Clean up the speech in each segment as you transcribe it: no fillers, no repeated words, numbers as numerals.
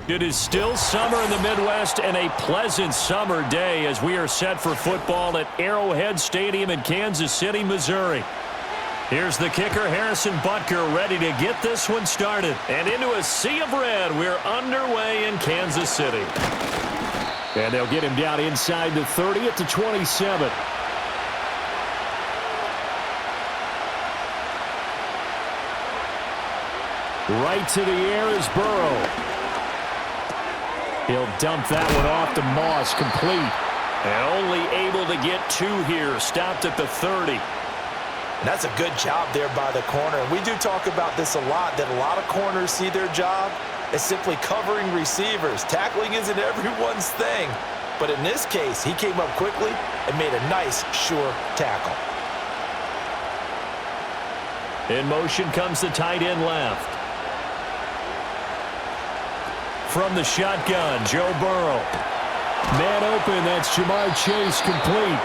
It is still summer in the Midwest and a pleasant summer day as we are set for football at Arrowhead Stadium in Kansas City, Missouri. Here's the kicker, Harrison Butker, ready to get this one started. And into a sea of red, we're underway in Kansas City. And they'll get him down inside the 30 at the 27. Right to the air is Burrow. He'll dump that one off to Moss, complete. And only able to get two here, stopped at the 30. And that's a good job there by the corner. And we do talk about this a lot, that a lot of corners see their job as simply covering receivers. Tackling isn't everyone's thing. But in this case, he came up quickly and made a nice, sure tackle. In motion comes the tight end left. From the shotgun, Joe Burrow. Man open, that's Jamar Chase, complete.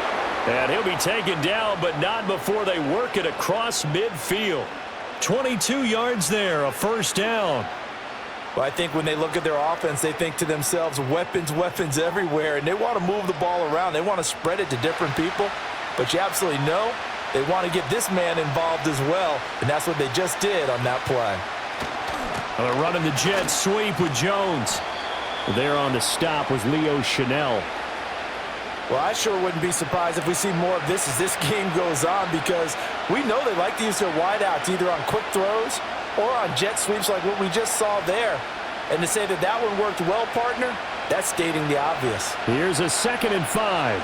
And he'll be taken down, but not before they work it across midfield. 22 yards there, a first down. Well, I think when they look at their offense, they think to themselves, weapons, weapons everywhere, and they want to move the ball around. They want to spread it to different people, but you absolutely know they want to get this man involved as well, and that's what they just did on that play. They're running the jet sweep with Jones. There on the stop was Leo Chanel. Well, I sure wouldn't be surprised if we see more of this as this game goes on, because we know they like to use their wideouts either on quick throws or on jet sweeps like what we just saw there. And to say that that one worked well, partner, that's stating the obvious. Here's a 2nd and 5.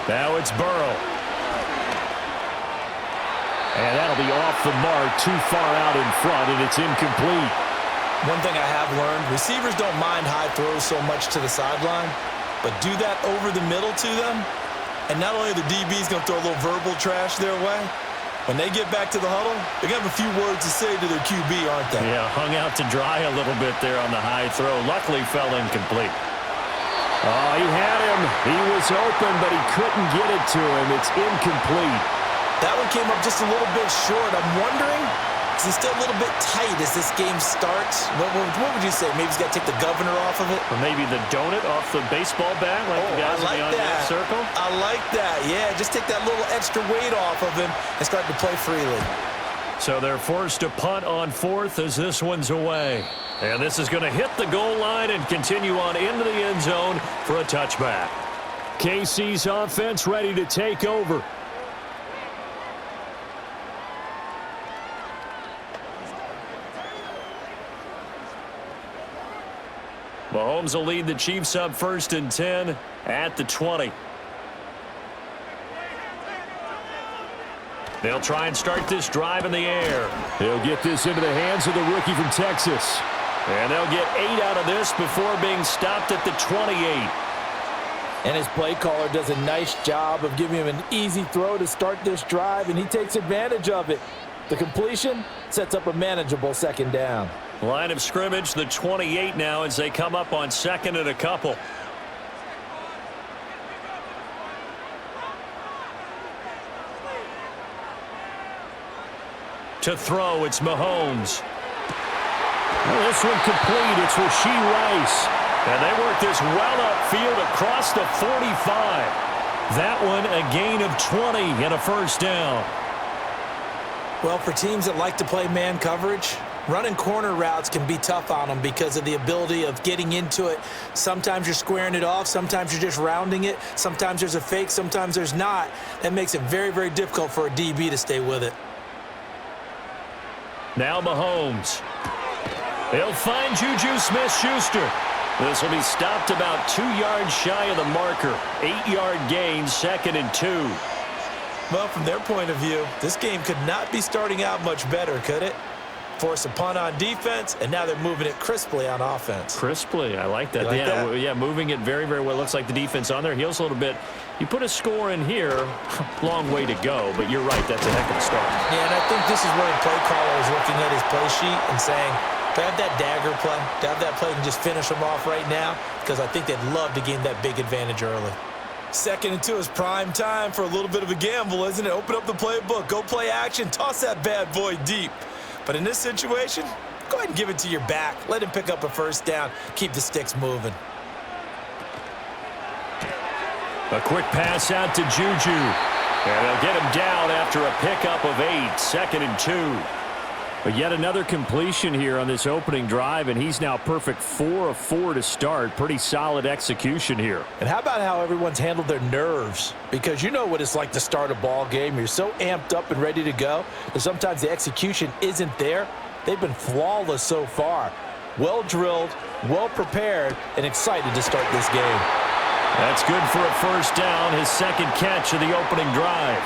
Now it's Burrow. And that'll be off the mark, too far out in front, and it's incomplete. One thing I have learned, receivers don't mind high throws so much to the sideline, but do that over the middle to them, and not only are the DBs going to throw a little verbal trash their way, when they get back to the huddle, they're going to have a few words to say to their QB, aren't they? Yeah, hung out to dry a little bit there on the high throw. Luckily fell incomplete. Oh, he had him. He was open, but he couldn't get it to him. It's incomplete. That one came up just a little bit short. I'm wondering, is it still a little bit tight as this game starts? What would you say? Maybe he's got to take the governor off of it? Or maybe the donut off the baseball bat, like the guys in the on-deck circle? I like that. Yeah, just take that little extra weight off of him and start to play freely. So they're forced to punt on 4th as this one's away. And this is going to hit the goal line and continue on into the end zone for a touchback. KC's offense ready to take over. Mahomes will lead the Chiefs up 1st and 10 at the 20. They'll try and start this drive in the air. They'll get this into the hands of the rookie from Texas. And they'll get 8 out of this before being stopped at the 28. And his play caller does a nice job of giving him an easy throw to start this drive, and he takes advantage of it. The completion sets up a manageable 2nd down. Line of scrimmage, the 28 now as they come up on 2nd and a couple. To throw, it's Mahomes. Well, this one complete. It's Rashee Rice. And they work this well upfield across the 45. That one a gain of 20 and a first down. Well, for teams that like to play man coverage, running corner routes can be tough on them because of the ability of getting into it. Sometimes you're squaring it off. Sometimes you're just rounding it. Sometimes there's a fake. Sometimes there's not. That makes it very, very difficult for a DB to stay with it. Now Mahomes. He'll find Juju Smith-Schuster. This will be stopped about 2 yards shy of the marker. 8-yard gain, 2nd and 2. Well, from their point of view, this game could not be starting out much better, could it? Force a punt on defense, and now they're moving it crisply on offense. Crisply, I like that. You like that? Yeah, moving it very, very well. Looks like the defense on their heels a little bit. You put a score in here, long way to go, but you're right, that's a heck of a start. Yeah, and I think this is where the play caller is looking at his play sheet and saying, to have that dagger play, to have that play and just finish them off right now, because I think they'd love to gain that big advantage early. 2nd and 2 is prime time for a little bit of a gamble, isn't it? Open up the playbook, go play action, toss that bad boy deep. But in this situation, go ahead and give it to your back. Let him pick up a first down. Keep the sticks moving. A quick pass out to Juju. And they'll get him down after a pickup of 8, 2nd and 2. But yet another completion here on this opening drive, and he's now perfect 4 of 4 to start. Pretty solid execution here. And how about how everyone's handled their nerves? Because you know what it's like to start a ball game. You're so amped up and ready to go that sometimes the execution isn't there. They've been flawless so far. Well drilled, well prepared, and excited to start this game. That's good for a first down, his second catch of the opening drive.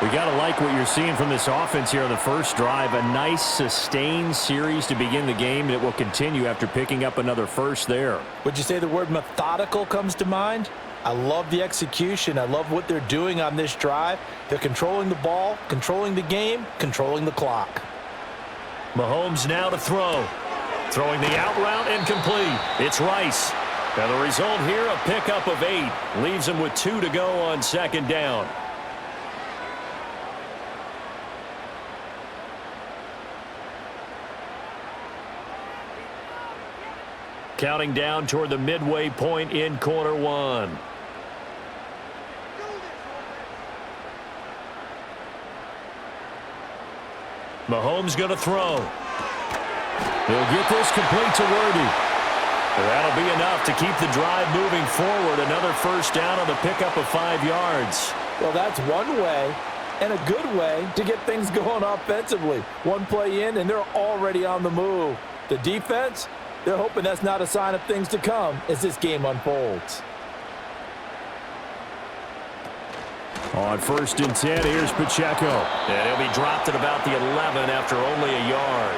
We got to like what you're seeing from this offense here on the first drive. A nice, sustained series to begin the game, and it will continue after picking up another first there. Would you say the word methodical comes to mind? I love the execution. I love what they're doing on this drive. They're controlling the ball, controlling the game, controlling the clock. Mahomes now to throw. Throwing the out route incomplete. It's Rice. And the result here, a pickup of 8. Leaves him with 2 to go on second down. Counting down toward the midway point in quarter 1. Mahomes going to throw. He'll get this complete to Worthy. That'll be enough to keep the drive moving forward. Another first down on the pickup of 5 yards. Well, that's one way and a good way to get things going offensively. One play in, and they're already on the move. The defense, they're hoping that's not a sign of things to come as this game unfolds. On 1st and 10, here's Pacheco. And he'll be dropped at about the 11 after only a yard.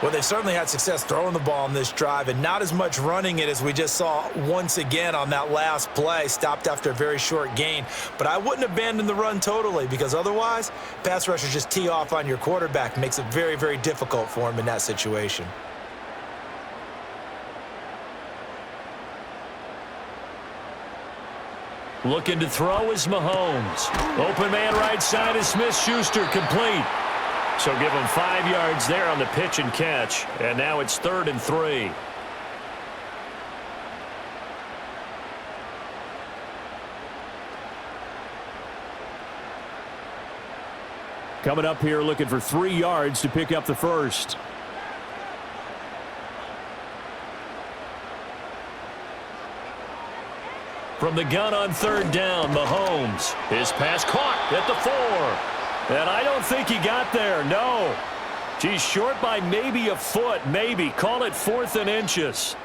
Well, they certainly had success throwing the ball on this drive and not as much running it as we just saw once again on that last play. Stopped after a very short gain. But I wouldn't abandon the run totally because otherwise, pass rushers just tee off on your quarterback. Makes it very, very difficult for him in that situation. Looking to throw is Mahomes. Open man right side is Smith-Schuster, complete. So give him 5 yards there on the pitch and catch. And now it's 3rd and 3. Coming up here looking for 3 yards to pick up the first. From the gun on 3rd down, Mahomes. His pass caught at the 4. And I don't think he got there, no. He's short by maybe a foot, maybe. Call it 4th and inches.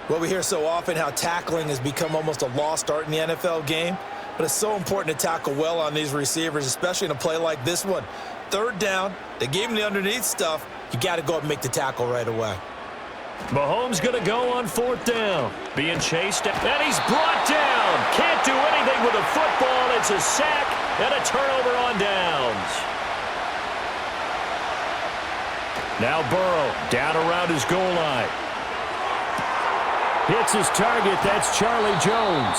Well, we hear so often how tackling has become almost a lost art in the NFL game. But it's so important to tackle well on these receivers, especially in a play like this one. 3rd down, they gave him the underneath stuff. You got to go up and make the tackle right away. Mahomes going to go on 4th down. Being chased, and he's brought down. Can't do anything with a football. It's a sack and a turnover on downs. Now Burrow down around his goal line. Hits his target. That's Charlie Jones.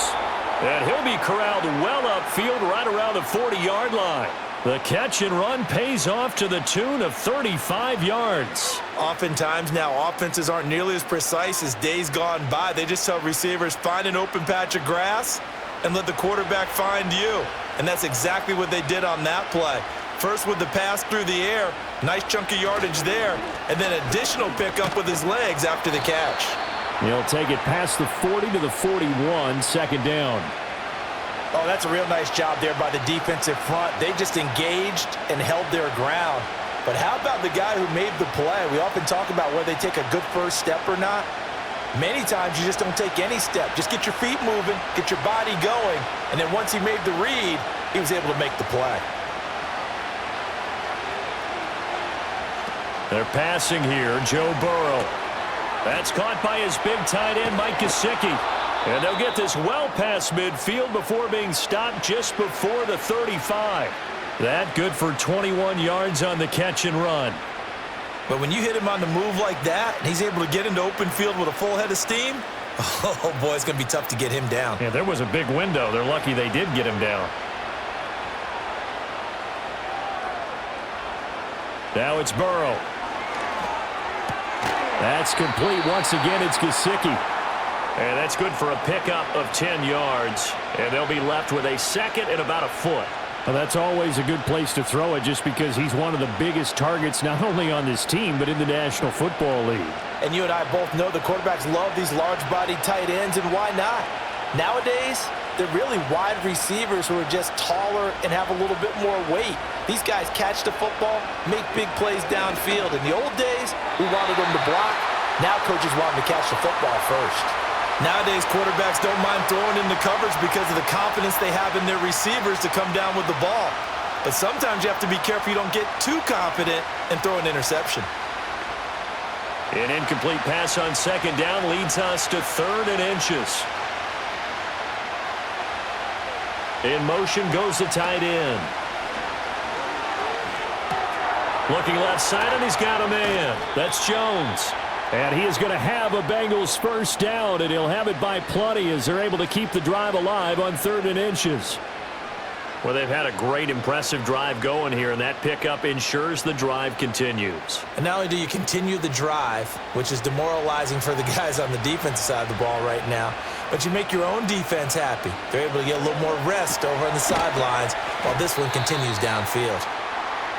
And he'll be corralled well upfield right around the 40-yard line. The catch and run pays off to the tune of 35 yards. Oftentimes now offenses aren't nearly as precise as days gone by. They just tell receivers, find an open patch of grass and let the quarterback find you. And that's exactly what they did on that play. First with the pass through the air, nice chunk of yardage there, and then additional pickup with his legs after the catch. He'll take it past the 40 to the 41, 2nd down. Oh, that's a real nice job there by the defensive front. They just engaged and held their ground. But how about the guy who made the play? We often talk about whether they take a good first step or not. Many times you just don't take any step. Just get your feet moving, get your body going, and then once he made the read, he was able to make the play. They're passing here, Joe Burrow. That's caught by his big tight end, Mike Gesicki. And they'll get this well past midfield before being stopped just before the 35. That good for 21 yards on the catch and run. But when you hit him on the move like that, and he's able to get into open field with a full head of steam, oh, boy, it's going to be tough to get him down. Yeah, there was a big window. They're lucky they did get him down. Now it's Burrow. That's complete. Once again, it's Gesicki. And that's good for a pickup of 10 yards. And they'll be left with a second and about a foot. Well, that's always a good place to throw it just because he's one of the biggest targets not only on this team but in the National Football League. And you and I both know the quarterbacks love these large-bodied tight ends, and why not? Nowadays, they're really wide receivers who are just taller and have a little bit more weight. These guys catch the football, make big plays downfield. In the old days, we wanted them to block. Now coaches want them to catch the football first. Nowadays, quarterbacks don't mind throwing into coverage because of the confidence they have in their receivers to come down with the ball. But sometimes you have to be careful you don't get too confident and throw an interception. An incomplete pass on second down leads us to 3rd and inches. In motion goes the tight end. Looking left side, and he's got a man. That's Jones. And he is going to have a Bengals first down, and he'll have it by plenty as they're able to keep the drive alive on 3rd and inches. Well, they've had a great, impressive drive going here, and that pickup ensures the drive continues. And not only do you continue the drive, which is demoralizing for the guys on the defensive side of the ball right now, but you make your own defense happy. They're able to get a little more rest over on the sidelines while this one continues downfield.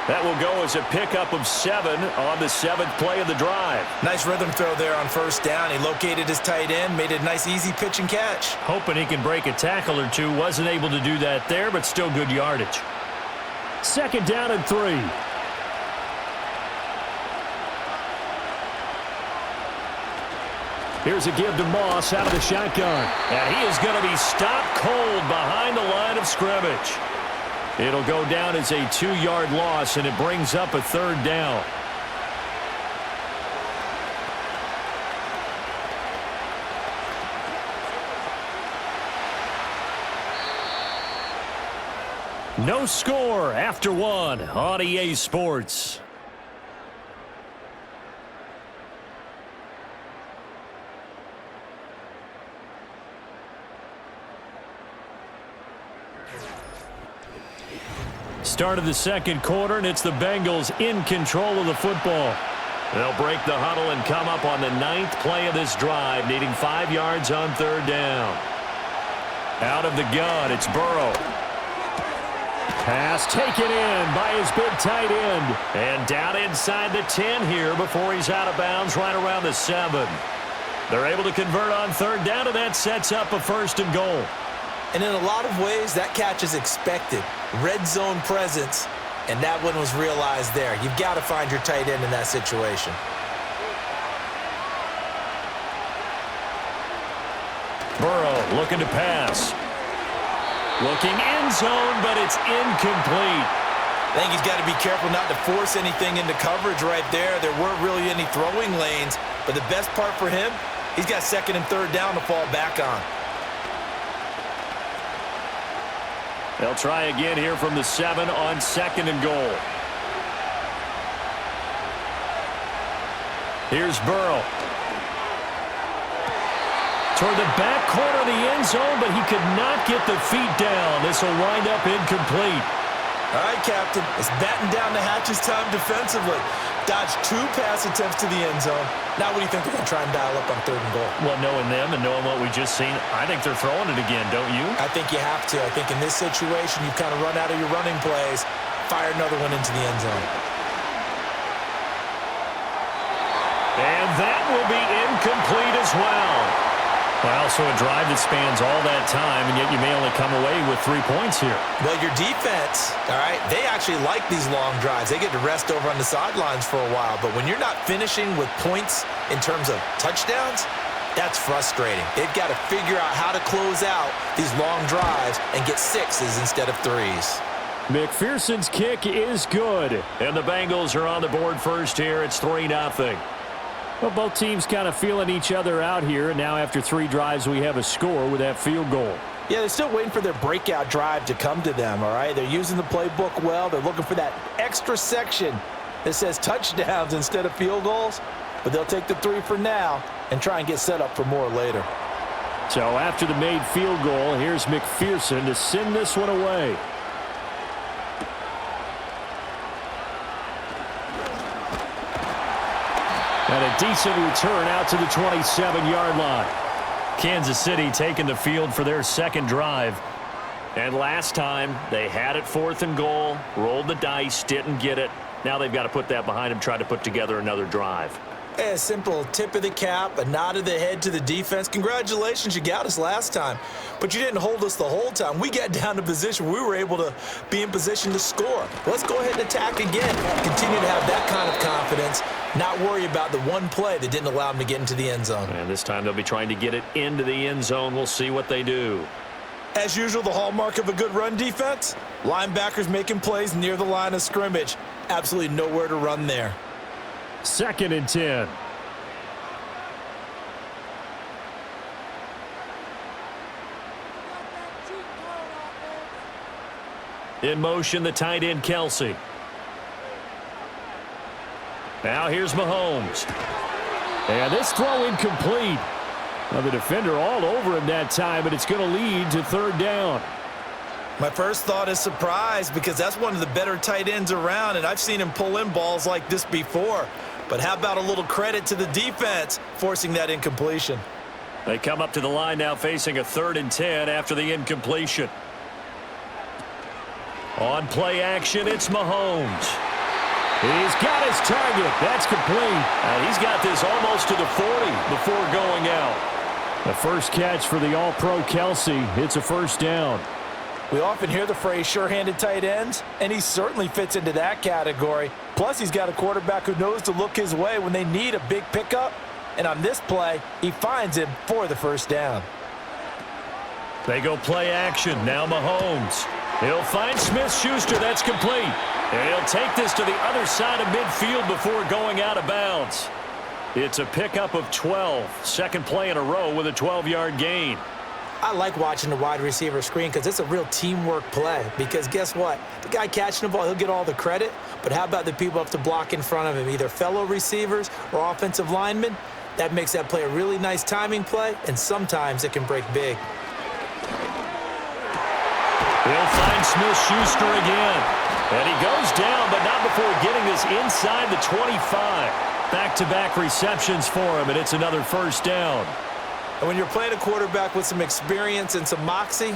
That will go as a pickup of 7 on the 7th play of the drive. Nice rhythm throw there on first down. He located his tight end, made a nice easy pitch and catch. Hoping he can break a tackle or two. Wasn't able to do that there, but still good yardage. 2nd down and 3. Here's a give to Moss out of the shotgun. And he is going to be stopped cold behind the line of scrimmage. It'll go down as a 2-yard loss, and it brings up a 3rd down. No score after 1 on EA Sports. Start of the 2nd quarter, and it's the Bengals in control of the football. They'll break the huddle and come up on the 9th play of this drive, needing 5 yards on 3rd down. Out of the gun, it's Burrow. Pass taken in by his big tight end. And down inside the 10 here before he's out of bounds right around the 7. They're able to convert on 3rd down, and that sets up a 1st and goal. And in a lot of ways, that catch is expected. Red zone presence, and that one was realized there. You've got to find your tight end in that situation. Burrow looking to pass. Looking end zone, but it's incomplete. I think he's got to be careful not to force anything into coverage right there. There weren't really any throwing lanes, but the best part for him, he's got 2nd and 3rd down to fall back on. They'll try again here from the 7 on 2nd and goal. Here's Burrow. Toward the back corner of the end zone, but he could not get the feet down. This will wind up incomplete. All right, Captain. It's batting down the hatches time defensively. Dodged 2 pass attempts to the end zone. Now what do you think they're going to try and dial up on 3rd and goal? Well, knowing them and knowing what we just seen, I think they're throwing it again, don't you? I think you have to. I think in this situation, you've kind of run out of your running plays. Fire another one into the end zone. And that will be incomplete as well. Well, so a drive that spans all that time, and yet you may only come away with 3 points here. Well, your defense, all right, they actually like these long drives. They get to rest over on the sidelines for a while. But when you're not finishing with points in terms of touchdowns, that's frustrating. They've got to figure out how to close out these long drives and get 6s instead of 3s. McPherson's kick is good. And the Bengals are on the board first here. It's 3-0. Well, both teams kind of feeling each other out here, and now after 3 drives, we have a score with that field goal. Yeah, they're still waiting for their breakout drive to come to them, all right? They're using the playbook well. They're looking for that extra section that says touchdowns instead of field goals, but they'll take the 3 for now and try and get set up for more later. So after the made field goal, here's McPherson to send this one away. And a decent return out to the 27-yard line. Kansas City taking the field for their second drive. And last time, they had it 4th and goal, rolled the dice, didn't get it. Now they've got to put that behind them, try to put together another drive. A simple tip of the cap, a nod of the head to the defense. Congratulations, you got us last time. But you didn't hold us the whole time. We got down to position. We were able to be in position to score. Let's go ahead and attack again. Continue to have that kind of confidence. Not worry about the one play that didn't allow them to get into the end zone. And this time they'll be trying to get it into the end zone. We'll see what they do. As usual, the hallmark of a good run defense, linebackers making plays near the line of scrimmage. Absolutely nowhere to run there. 2nd and 10. In motion, the tight end, Kelsey. Now here's Mahomes. And this throw incomplete. Now the defender all over him that time, but it's going to lead to 3rd down. My first thought is surprise because that's one of the better tight ends around, and I've seen him pull in balls like this before. But how about a little credit to the defense forcing that incompletion? They come up to the line now facing a 3rd and 10 after the incompletion. On play action, it's Mahomes. He's got his target. That's complete. And he's got this almost to the 40 before going out. The first catch for the All-Pro Kelsey. It's a 1st down. We often hear the phrase sure-handed tight ends, and he certainly fits into that category. Plus, he's got a quarterback who knows to look his way when they need a big pickup. And on this play, he finds him for the 1st down. They go play action. Now Mahomes. He'll find Smith-Schuster. That's complete. And he'll take this to the other side of midfield before going out of bounds. It's a pickup of 12. Second play in a row with a 12-yard gain. I like watching the wide receiver screen because it's a real teamwork play. Because guess what? The guy catching the ball, he'll get all the credit. But how about the people who have to block in front of him, either fellow receivers or offensive linemen? That makes that play a really nice timing play, and sometimes it can break big. He'll find Smith-Schuster again. And he goes down, but not before getting this inside the 25. Back-to-back receptions for him, and it's another 1st down. And when you're playing a quarterback with some experience and some moxie,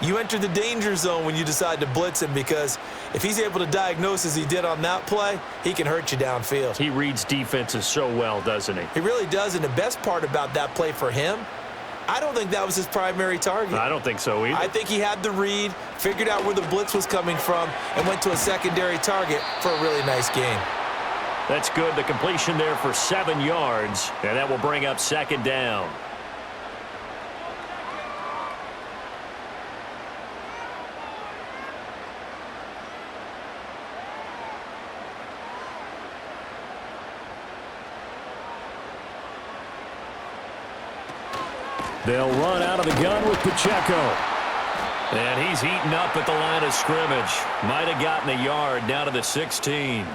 you enter the danger zone when you decide to blitz him, because if he's able to diagnose as he did on that play, he can hurt you downfield. He reads defenses so well, doesn't he? He really does, and the best part about that play for him, I don't think that was his primary target. I don't think so either. I think he had the read, figured out where the blitz was coming from, and went to a secondary target for a really nice gain. That's good. The completion there for 7 yards, and that will bring up 2nd down. They'll run out of the gun with Pacheco. And he's eaten up at the line of scrimmage. Might have gotten a yard down to the 16.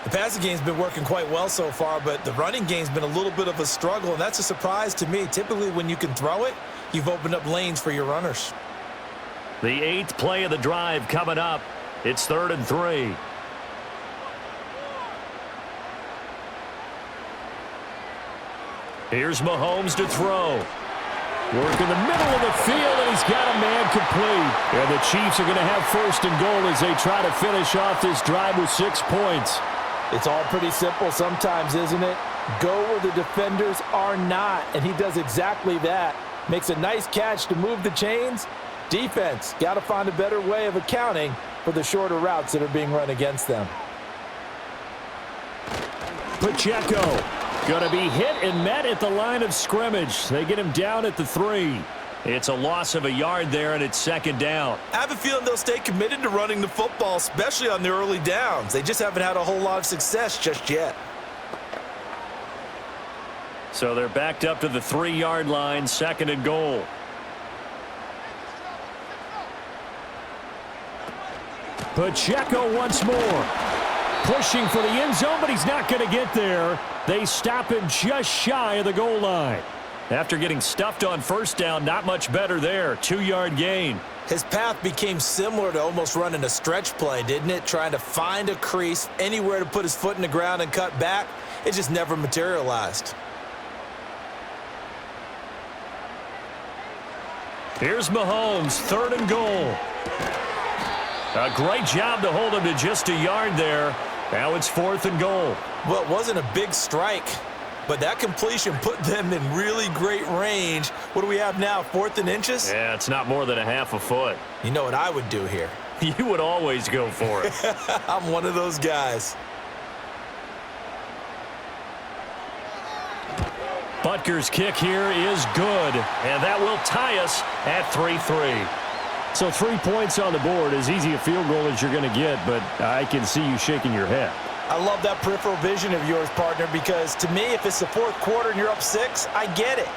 The passing game's been working quite well so far, but the running game's been a little bit of a struggle, and that's a surprise to me. Typically, when you can throw it, you've opened up lanes for your runners. The 8th play of the drive coming up. It's 3rd and 3. Here's Mahomes to throw. Work in the middle of the field, and he's got a man complete. And the Chiefs are going to have 1st and goal as they try to finish off this drive with 6 points. It's all pretty simple sometimes, isn't it? Go where the defenders are not, and he does exactly that. Makes a nice catch to move the chains. Defense got to find a better way of accounting for the shorter routes that are being run against them. Pacheco going to be hit and met at the line of scrimmage. They get him down at the 3. It's a loss of a yard there, and it's 2nd down. I have a feeling they'll stay committed to running the football, especially on the early downs. They just haven't had a whole lot of success just yet. So they're backed up to the 3-yard line, 2nd and goal. Pacheco once more. Pushing for the end zone, but he's not going to get there. They stop him just shy of the goal line. After getting stuffed on first down, not much better there. 2-yard gain. His path became similar to almost running a stretch play, didn't it? Trying to find a crease, anywhere to put his foot in the ground and cut back. It just never materialized. Here's Mahomes, 3rd and goal. A great job to hold him to just a yard there. Now it's 4th and goal. Well, it wasn't a big strike, but that completion put them in really great range. What do we have now, 4th and inches? Yeah, it's not more than a half a foot. You know what I would do here? You would always go for it. I'm one of those guys. Butker's kick here is good, and that will tie us at 3-3. So 3 points on the board, as easy a field goal as you're going to get, but I can see you shaking your head. I love that peripheral vision of yours, partner, because to me, if it's the 4th quarter and you're up 6, I get it.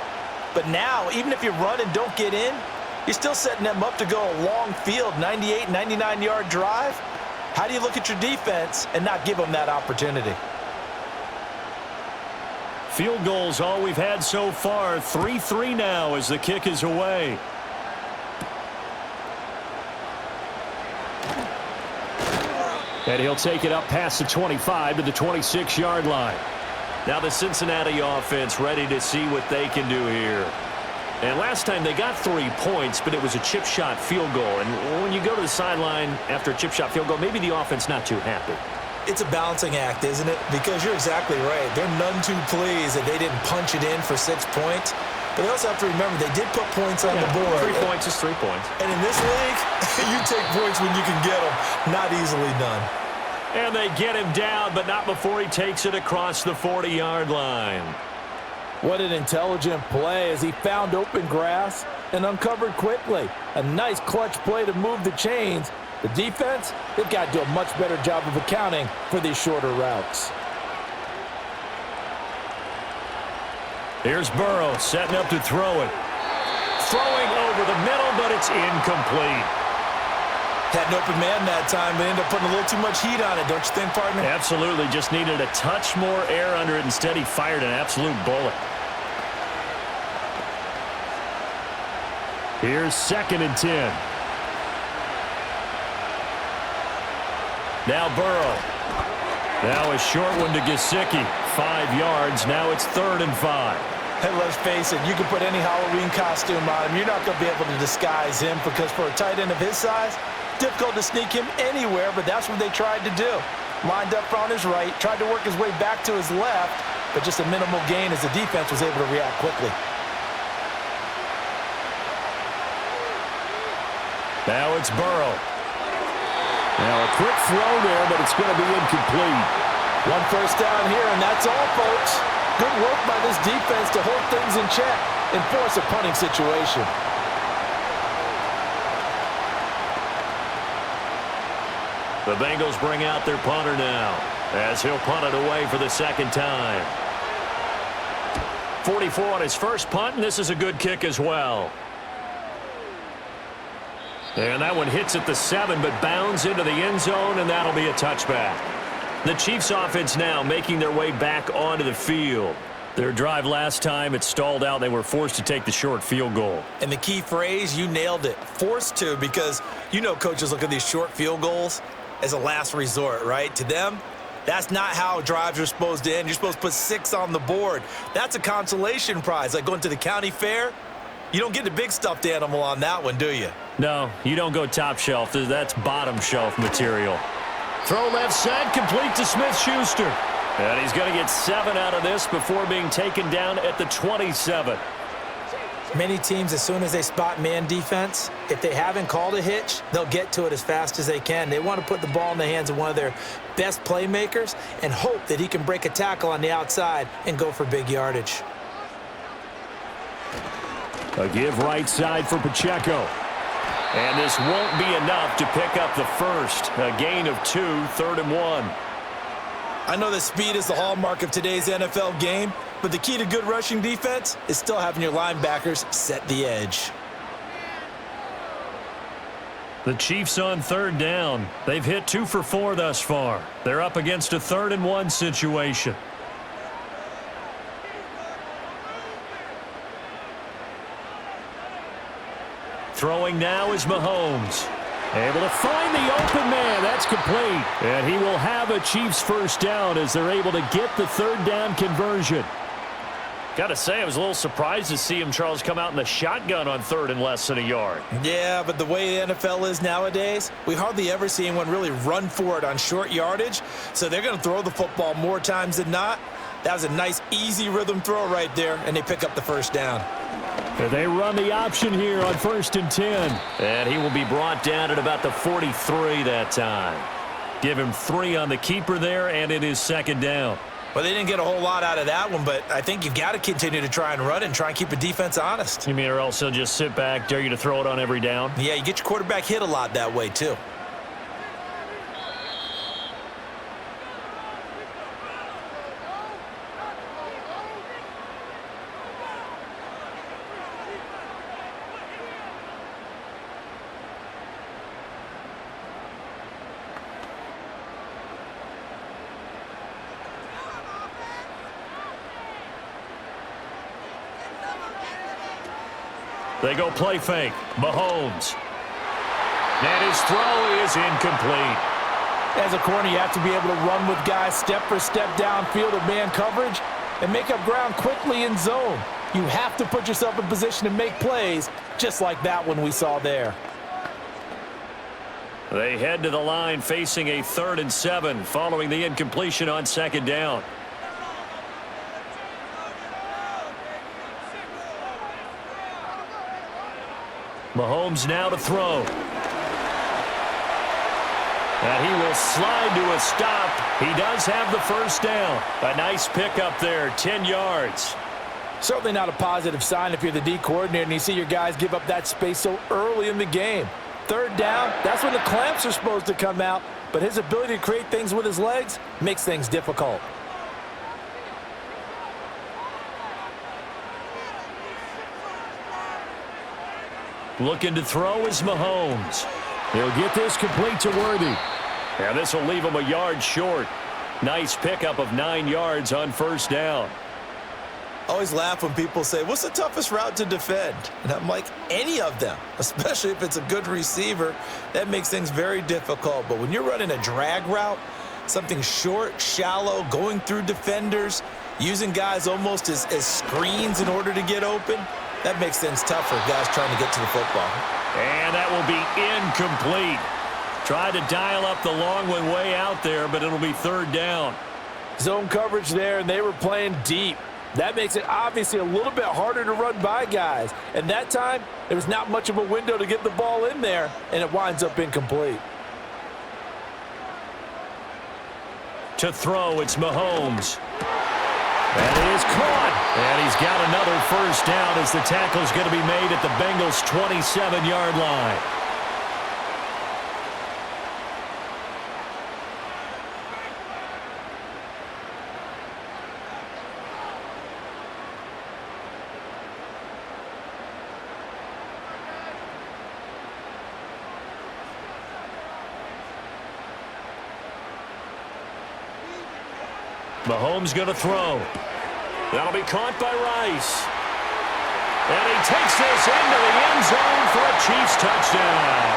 But now, even if you run and don't get in, you're still setting them up to go a long field, 98, 99-yard drive. How do you look at your defense and not give them that opportunity? Field goals all we've had so far. 3-3 now as the kick is away. And he'll take it up past the 25 to the 26-yard line. Now the Cincinnati offense ready to see what they can do here. And last time they got 3 points, but it was a chip shot field goal. And when you go to the sideline after a chip shot field goal, maybe the offense not too happy. It's a balancing act, isn't it? Because you're exactly right. They're none too pleased that they didn't punch it in for 6 points. But they also have to remember they did put points on the board. 3 points is 3 points. And in this league, you take points when you can get them. Not easily done. And they get him down, but not before he takes it across the 40-yard line. What an intelligent play as he found open grass and uncovered quickly. A nice clutch play to move the chains. The defense, they've got to do a much better job of accounting for these shorter routes. Here's Burrow setting up to throw it. Throwing over the middle, but it's incomplete. Had an open man that time, but ended up putting a little too much heat on it, don't you think, partner? Absolutely. Just needed a touch more air under it. Instead, he fired an absolute bullet. Here's 2nd and 10. Now Burrow. Now a short one to Gesicki. 5 yards. Now it's 3rd and 5. Hey, let's face it, you can put any Halloween costume on him. You're not going to be able to disguise him because for a tight end of his size, difficult to sneak him anywhere, but that's what they tried to do. Lined up on his right, tried to work his way back to his left, but just a minimal gain as the defense was able to react quickly. Now it's Burrow. Now a quick throw there, but it's going to be incomplete. 1 first down here, and that's all, folks. Good work by this defense to hold things in check and force a punting situation. The Bengals bring out their punter now as he'll punt it away for the 2nd time. 44 on his first punt, and this is a good kick as well. And that one hits at the 7, but bounds into the end zone, and that'll be a touchback. The Chiefs offense now making their way back onto the field. Their drive last time, it stalled out. They were forced to take the short field goal. And the key phrase, you nailed it, forced to, because you know coaches look at these short field goals as a last resort, right? To them, that's not how drives are supposed to end. You're supposed to put 6 on the board. That's a consolation prize. Like going to the county fair, you don't get the big stuffed animal on that one, do you? No, you don't go top shelf. That's bottom shelf material. Throw left side, complete to Smith-Schuster. And he's going to get 7 out of this before being taken down at the 27. Many teams, as soon as they spot man defense, if they haven't called a hitch, they'll get to it as fast as they can. They want to put the ball in the hands of one of their best playmakers and hope that he can break a tackle on the outside and go for big yardage. A give right side for Pacheco. And this won't be enough to pick up the first. A gain of 2, 3rd and 1. I know that speed is the hallmark of today's NFL game, but the key to good rushing defense is still having your linebackers set the edge. The Chiefs on 3rd down. They've hit 2 for 4 thus far. They're up against a 3rd and 1 situation. Throwing now is Mahomes. Able to find the open man. That's complete. And he will have a Chiefs first down as they're able to get the third down conversion. Got to say, I was a little surprised to see him, Charles, come out in the shotgun on third and less than a yard. Yeah, but the way the NFL is nowadays, we hardly ever see anyone really run for it on short yardage. So they're going to throw the football more times than not. That was a nice, easy rhythm throw right there, and they pick up the first down. And they run the option here on 1st and 10. And he will be brought down at about the 43 that time. Give him 3 on the keeper there, and it is second down. Well, they didn't get a whole lot out of that one, but I think you've got to continue to try and run and try and keep the defense honest. You mean or else he'll just sit back, dare you to throw it on every down? Yeah, you get your quarterback hit a lot that way, too. They go play fake. Mahomes. And his throw is incomplete. As a corner, you have to be able to run with guys step for step downfield of man coverage and make up ground quickly in zone. You have to put yourself in position to make plays, just like that one we saw there. They head to the line facing a 3rd and 7 following the incompletion on second down. Mahomes now to throw. And he will slide to a stop. He does have the first down. A nice pickup there, 10 yards. Certainly not a positive sign if you're the D coordinator and you see your guys give up that space so early in the game. 3rd down, that's when the clamps are supposed to come out, but his ability to create things with his legs makes things difficult. Looking to throw is Mahomes. He'll get this complete to Worthy. And this will leave him a yard short. Nice pickup of 9 yards on first down. I always laugh when people say, what's the toughest route to defend? And I'm like, any of them, especially if it's a good receiver. That makes things very difficult. But when you're running a drag route, something short, shallow, going through defenders, using guys almost as screens in order to get open, that makes things tougher, guys trying to get to the football. And that will be incomplete. Tried to dial up the long one way out there, but it'll be 3rd down. Zone coverage there, and they were playing deep. That makes it obviously a little bit harder to run by guys. And that time, there was not much of a window to get the ball in there, and it winds up incomplete. To throw, it's Mahomes. And it is caught. And he's got another first down as the tackle's going to be made at the Bengals' 27-yard line. Mahomes going to throw. That'll be caught by Rice. And he takes this into the end zone for a Chiefs touchdown.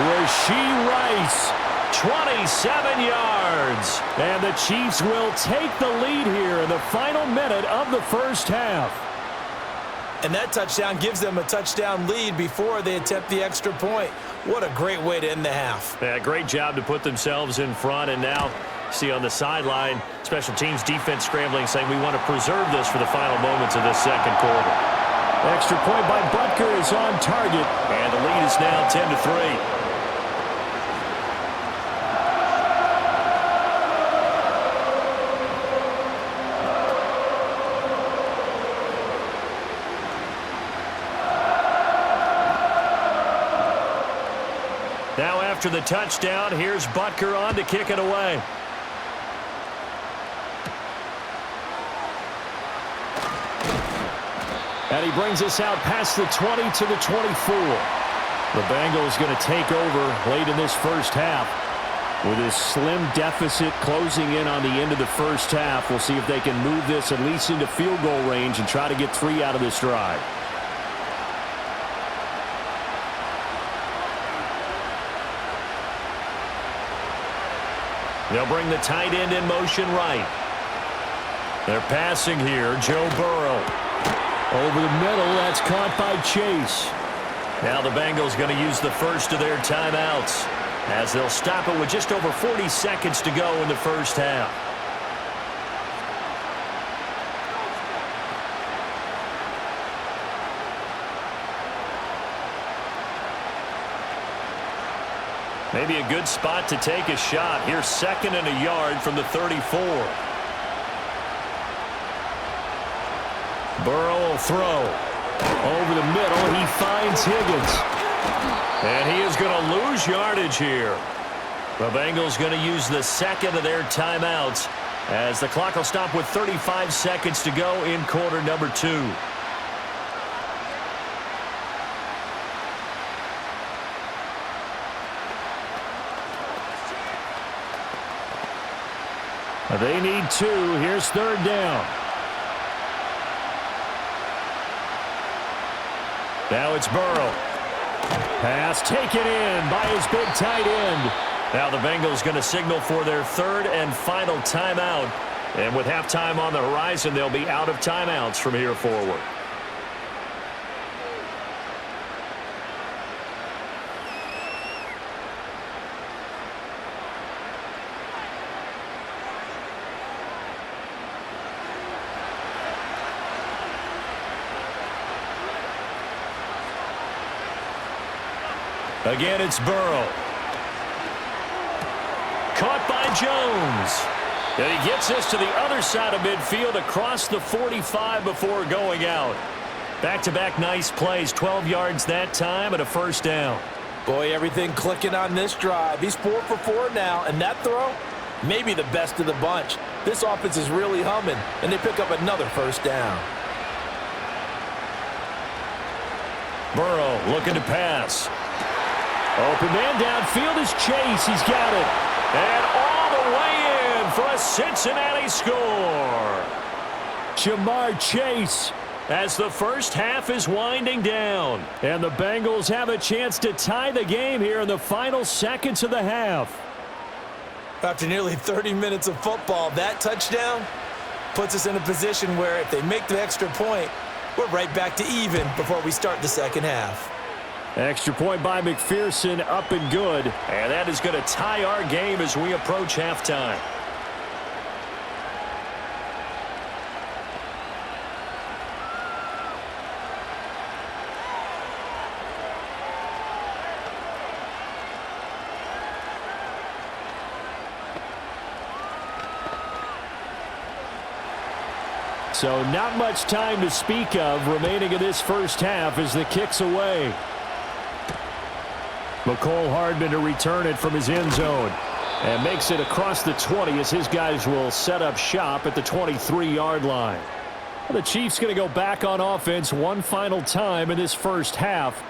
Rashee Rice, 27 yards. and the Chiefs will take the lead here in the final minute of the first half. And that touchdown gives them a touchdown lead before they attempt the extra point. What a great way to end the half. Yeah, great job to put themselves in front, and now see on the sideline, special teams defense scrambling, saying we want to preserve this for the final moments of this second quarter. Extra point by Butker is on target. And the lead is now 10-3. Now after the touchdown, here's Butker on to kick it away. And he brings us out past the 20 to the 24. The Bengals going to take over late in this first half. With this slim deficit closing in on the end of the first half, we'll see if they can move this at least into field goal range and try to get 3 out of this drive. They'll bring the tight end in motion right. They're passing here. Joe Burrow. Over the middle, that's caught by Chase. Now the Bengals going to use the first of their timeouts as they'll stop it with just over 40 seconds to go in the first half. Maybe a good spot to take a shot. Here's 2nd and a yard from the 34. Burrow will throw. Over the middle, he finds Higgins. And he is going to lose yardage here. The Bengals going to use the 2nd of their timeouts as the clock will stop with 35 seconds to go in quarter number 2. They need 2. Here's 3rd down. Now it's Burrow. Pass taken in by his big tight end. Now the Bengals going to signal for their 3rd and final timeout. And with halftime on the horizon, they'll be out of timeouts from here forward. Again, it's Burrow. Caught by Jones. And he gets this to the other side of midfield across the 45 before going out. Back-to-back nice plays, 12 yards that time and a first down. Boy, everything clicking on this drive. He's 4 for 4 now, and that throw, maybe the best of the bunch. This offense is really humming, and they pick up another first down. Burrow looking to pass. Open man downfield is Chase. He's got it. And all the way in for a Cincinnati score. Jamar Chase. As the first half is winding down. And the Bengals have a chance to tie the game here in the final seconds of the half. After nearly 30 minutes of football, that touchdown puts us in a position where if they make the extra point, we're right back to even before we start the second half. Extra point by McPherson, up and good. And that is going to tie our game as we approach halftime. So not much time to speak of remaining in this first half as the kick's away. McCole Hardman to return it from his end zone. And makes it across the 20 as his guys will set up shop at the 23-yard line. Well, the Chiefs going to go back on offense one final time in this first half.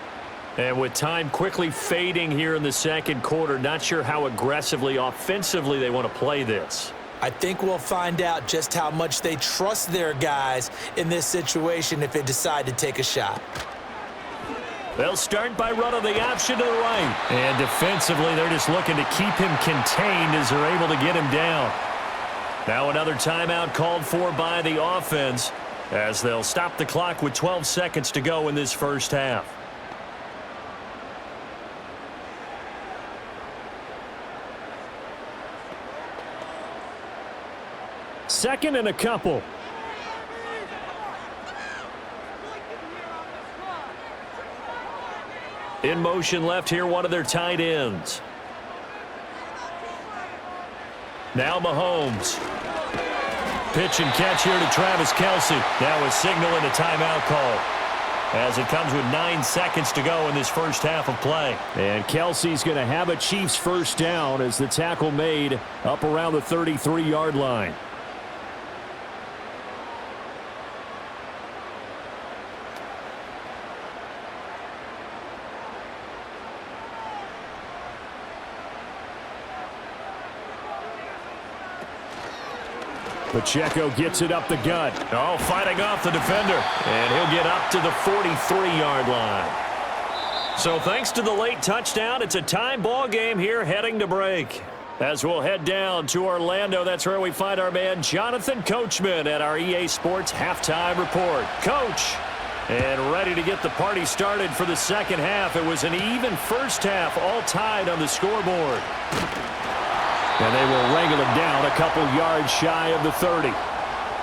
And with time quickly fading here in the second quarter, not sure how aggressively, offensively they want to play this. I think we'll find out just how much they trust their guys in this situation if they decide to take a shot. They'll start by running the option to the right. And defensively, they're just looking to keep him contained as they're able to get him down. Now another timeout called for by the offense as they'll stop the clock with 12 seconds to go in this first half. Second and a couple. In motion left here, one of their tight ends. Now Mahomes. Pitch and catch here to Travis Kelce. Now a signal and a timeout call as it comes with 9 seconds to go in this first half of play. And Kelce's going to have a Chiefs first down as the tackle made up around the 33-yard line. Pacheco gets it up the gut. Oh, fighting off the defender. And he'll get up to the 43-yard line. So thanks to the late touchdown, it's a tie ball game here heading to break. As we'll head down to Orlando, that's where we find our man Jonathan Coachman at our EA Sports Halftime Report. Coach, and ready to get the party started for the second half. It was an even first half, all tied on the scoreboard. And they will wrangle it down a couple yards shy of the 30.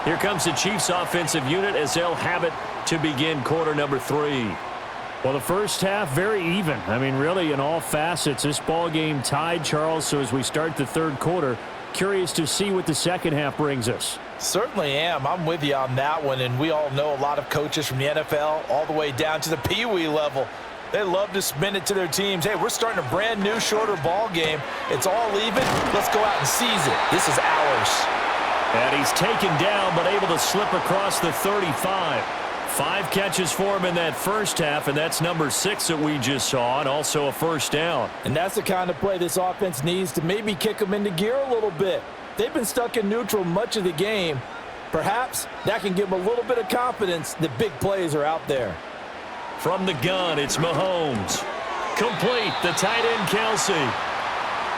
Here comes the Chiefs offensive unit as they'll have it to begin quarter number 3. Well, the first half, very even. I mean, really, in all facets, this ball game tied, Charles. So as we start the third quarter, curious to see what the second half brings us. Certainly am. I'm with you on that one, and we all know a lot of coaches from the NFL all the way down to the Pee-wee level. They love to spin it to their teams. Hey, we're starting a brand new, shorter ball game. It's all even. Let's go out and seize it. This is ours. And he's taken down, but able to slip across the 35. 5 catches for him in that first half, and that's number 6 that we just saw, and also a first down. And that's the kind of play this offense needs to maybe kick them into gear a little bit. They've been stuck in neutral much of the game. Perhaps that can give them a little bit of confidence that big plays are out there. From the gun, it's Mahomes. Complete, the tight end, Kelsey.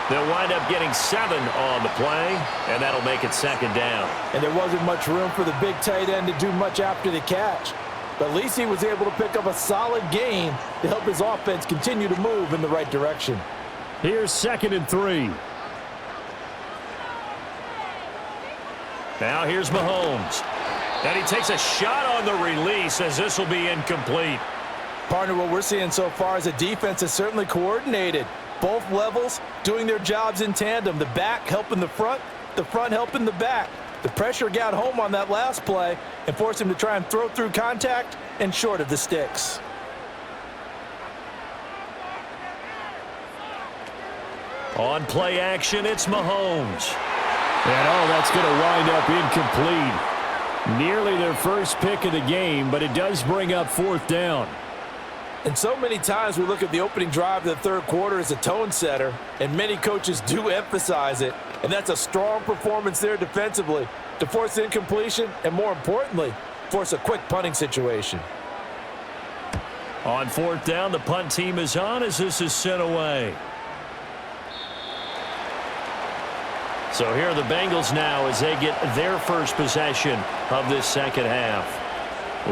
They'll wind up getting 7 on the play, and that'll make it second down. And there wasn't much room for the big tight end to do much after the catch. But at least he was able to pick up a solid gain to help his offense continue to move in the right direction. Here's 2nd and 3. Now here's Mahomes. And he takes a shot on the release as this will be incomplete. Partner, what we're seeing so far is a defense is certainly coordinated. Both levels doing their jobs in tandem. The back helping the front helping the back. The pressure got home on that last play and forced him to try and throw through contact and short of the sticks. On play action, it's Mahomes. And that's going to wind up incomplete. Nearly their first pick of the game, but it does bring up 4th down. And so many times we look at the opening drive of the third quarter as a tone setter, and many coaches do emphasize it. And that's a strong performance there defensively to force incompletion and, more importantly, force a quick punting situation. On 4th down, the punt team is on as this is sent away. So here are the Bengals now as they get their first possession of this second half.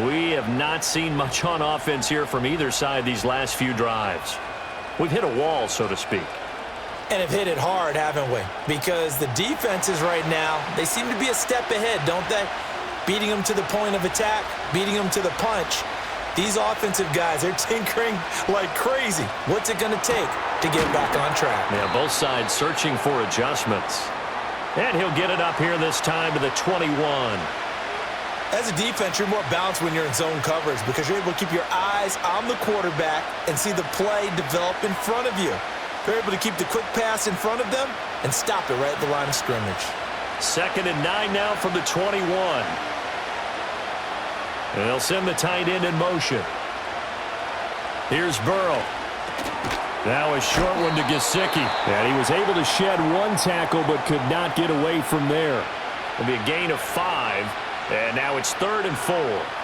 We have not seen much on offense here from either side these last few drives. We've hit a wall, so to speak. And have hit it hard, haven't we? Because the defenses right now, they seem to be a step ahead, don't they? Beating them to the point of attack, beating them to the punch. These offensive guys, they're tinkering like crazy. What's it going to take to get back on track? Yeah, both sides searching for adjustments. And he'll get it up here this time to the 21. As a defense, you're more balanced when you're in zone coverage because you're able to keep your eyes on the quarterback and see the play develop in front of you. They're able to keep the quick pass in front of them and stop it right at the line of scrimmage. 2nd and 9 now from the 21. And they'll send the tight end in motion. Here's Burrow. Now a short one to Gesicki. And he was able to shed 1 tackle but could not get away from there. It'll be a gain of 5. And now it's 3rd and 4.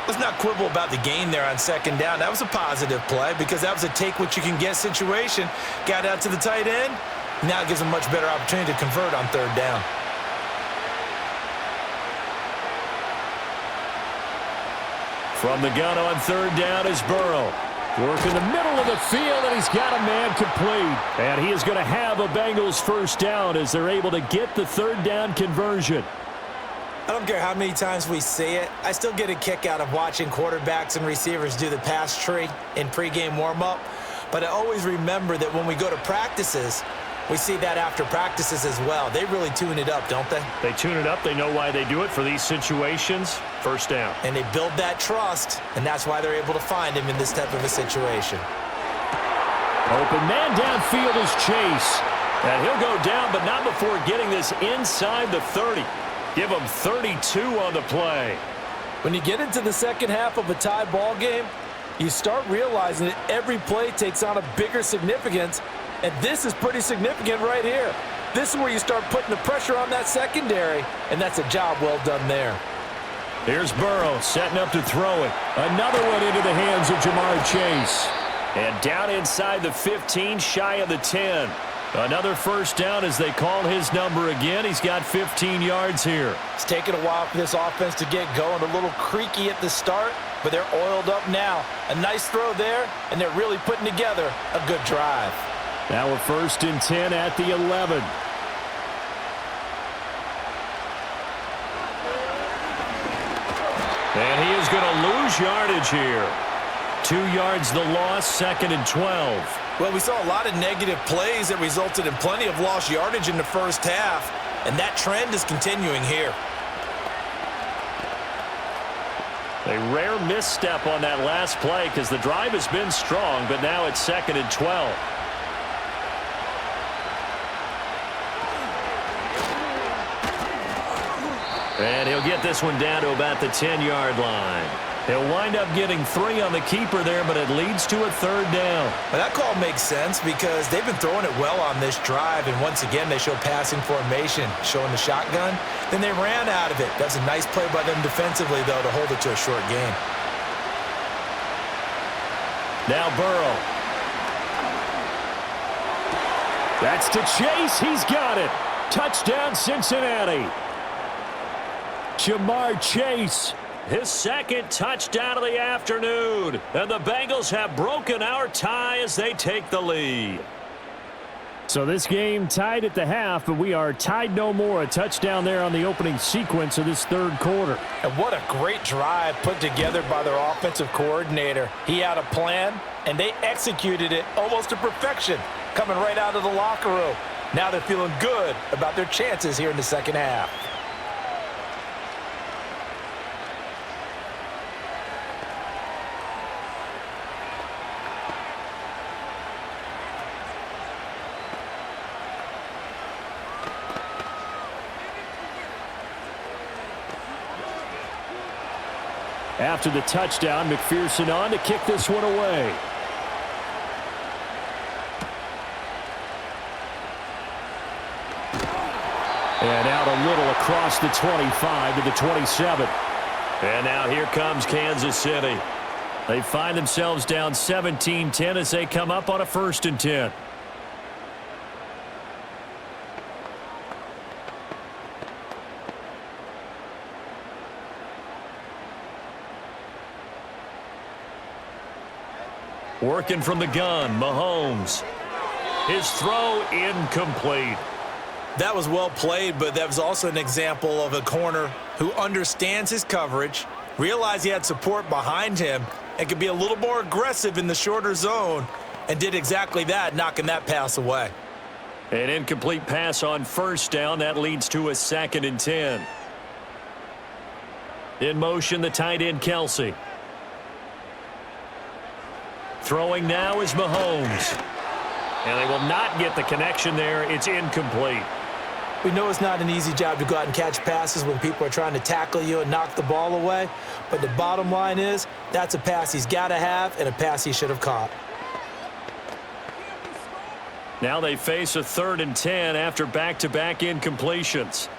Let's not quibble about the gain there on 2nd down. That was a positive play because that was a take-what-you-can-get situation. Got out to the tight end. Now it gives them a much better opportunity to convert on 3rd down. From the gun on 3rd down is Burrow. Work in the middle of the field, and he's got a man complete. And he is going to have a Bengals first down as they're able to get the 3rd down conversion. I don't care how many times we see it. I still get a kick out of watching quarterbacks and receivers do the pass tree in pregame warm-up. But I always remember that when we go to practices, we see that after practices as well. They really tune it up, don't they? They tune it up. They know why they do it for these situations. First down. And they build that trust, and that's why they're able to find him in this type of a situation. Open man downfield is Chase. And he'll go down, but not before getting this inside the 30. Give him 32 on the play. When you get into the second half of a tie ball game, you start realizing that every play takes on a bigger significance, and this is pretty significant right here. This is where you start putting the pressure on that secondary, and that's a job well done there. Here's Burrow setting up to throw it. Another one into the hands of Jamar Chase. And down inside the 15, shy of the 10. Another first down as they call his number again. He's got 15 yards here. It's taken a while for this offense to get going. A little creaky at the start, but they're oiled up now. A nice throw there, and they're really putting together a good drive. Now we're 1st and 10 at the 11. And he is going to lose yardage here. 2 yards the loss, 2nd and 12. Well, we saw a lot of negative plays that resulted in plenty of lost yardage in the first half, and that trend is continuing here. A rare misstep on that last play because the drive has been strong, but now it's 2nd and 12. And he'll get this one down to about the 10-yard line. He'll wind up getting 3 on the keeper there, but it leads to a 3rd down. Well, that call makes sense because they've been throwing it well on this drive, and once again they show passing formation, showing the shotgun. Then they ran out of it. That's a nice play by them defensively, though, to hold it to a short gain. Now Burrow. That's to Chase. He's got it. Touchdown, Cincinnati. Jamar Chase. His 2nd touchdown of the afternoon. And the Bengals have broken our tie as they take the lead. So this game tied at the half, but we are tied no more. A touchdown there on the opening sequence of this 3rd quarter. And what a great drive put together by their offensive coordinator. He had a plan, and they executed it almost to perfection, coming right out of the locker room. Now they're feeling good about their chances here in the second half. After the touchdown, McPherson on to kick this one away. And out a little across the 25 to the 27. And now here comes Kansas City. They find themselves down 17-10 as they come up on a 1st and 10. Working from the gun, Mahomes. His throw incomplete. That was well played, but that was also an example of a corner who understands his coverage, realized he had support behind him, and could be a little more aggressive in the shorter zone, and did exactly that, knocking that pass away. An incomplete pass on 1st down. That leads to a 2nd and 10. In motion, the tight end, Kelsey. Throwing now is Mahomes. And they will not get the connection there. It's incomplete. We know it's not an easy job to go out and catch passes when people are trying to tackle you and knock the ball away. But the bottom line is that's a pass he's got to have and a pass he should have caught. Now they face a 3rd and 10 after back-to-back incompletions.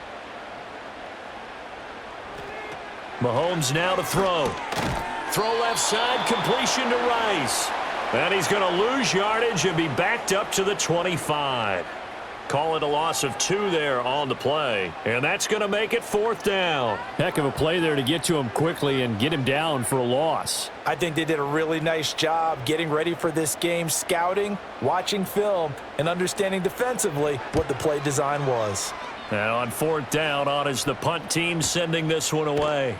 Mahomes now to throw. Throw left side, completion to Rice. And he's going to lose yardage and be backed up to the 25. Call it a loss of 2 there on the play. And that's going to make it 4th down. Heck of a play there to get to him quickly and get him down for a loss. I think they did a really nice job getting ready for this game, scouting, watching film, and understanding defensively what the play design was. Now on 4th down, on is the punt team sending this one away.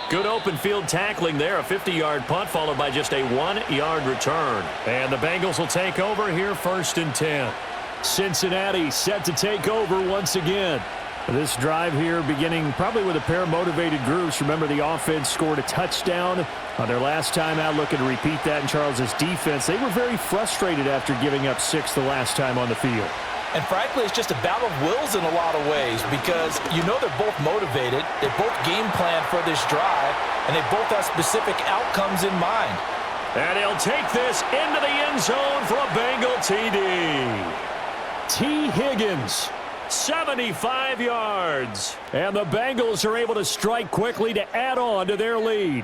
Good open field tackling there. A 50-yard punt followed by just a 1-yard return. And the Bengals will take over here 1st and 10. Cincinnati set to take over once again. This drive here beginning probably with a pair of motivated groups. Remember, the offense scored a touchdown on their last time out, looking to repeat that in Charles's defense. They were very frustrated after giving up 6 the last time on the field. And frankly, it's just a battle of wills in a lot of ways because you know they're both motivated, they both game plan for this drive, and they both have specific outcomes in mind. And he'll take this into the end zone for a Bengal TD. T. Higgins. 75 yards. And the Bengals are able to strike quickly to add on to their lead.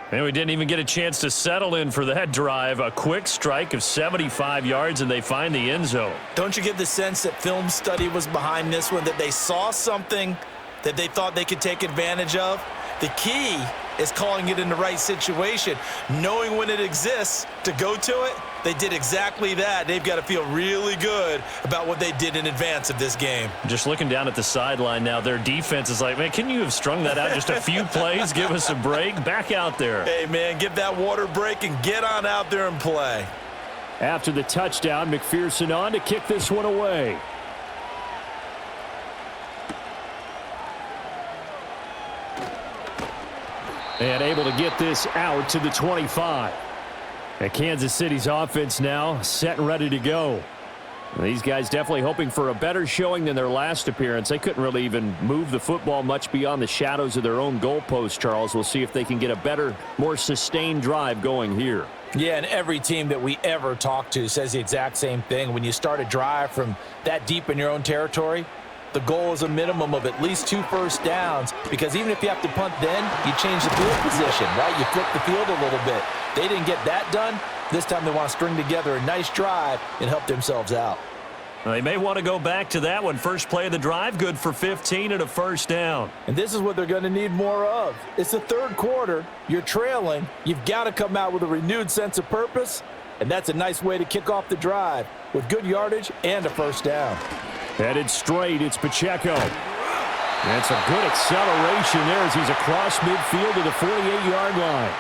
And we didn't even get a chance to settle in for that drive. A quick strike of 75 yards, and they find the end zone. Don't you get the sense that film study was behind this one, that they saw something that they thought they could take advantage of? The key is calling it in the right situation, knowing when it exists to go to it. They did exactly that. They've got to feel really good about what they did in advance of this game. Just looking down at the sideline now, their defense is like, man, can you have strung that out just a few plays? Give us a break. Back out there. Hey, man, give that water break and get on out there and play. After the touchdown, McPherson on to kick this one away. And able to get this out to the 25. And Kansas City's offense now set and ready to go. These guys definitely hoping for a better showing than their last appearance. They couldn't really even move the football much beyond the shadows of their own goalpost, Charles. We'll see if they can get a better, more sustained drive going here. Yeah, and every team that we ever talk to says the exact same thing. When you start a drive from that deep in your own territory, the goal is a minimum of at least 2 first downs, because even if you have to punt then, you change the field position, right? You flip the field a little bit. They didn't get that done. This time they want to string together a nice drive and help themselves out. They may want to go back to that one. First play of the drive, good for 15 and a first down. And this is what they're going to need more of. It's the third quarter. You're trailing. You've got to come out with a renewed sense of purpose, and that's a nice way to kick off the drive with good yardage and a first down. Headed straight, it's Pacheco. And some good acceleration there as he's across midfield to the 48-yard line.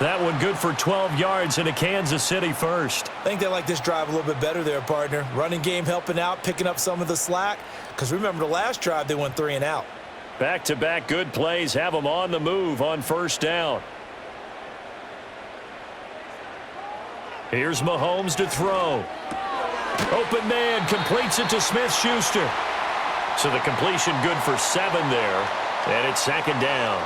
That one good for 12 yards and a Kansas City first. I think they like this drive a little bit better there, partner. Running game helping out, picking up some of the slack. Because remember the last drive, they went 3 and out. Back-to-back good plays have them on the move on first down. Here's Mahomes to throw. Open man completes it to Smith-Schuster. So the completion good for 7 there. And it's second down.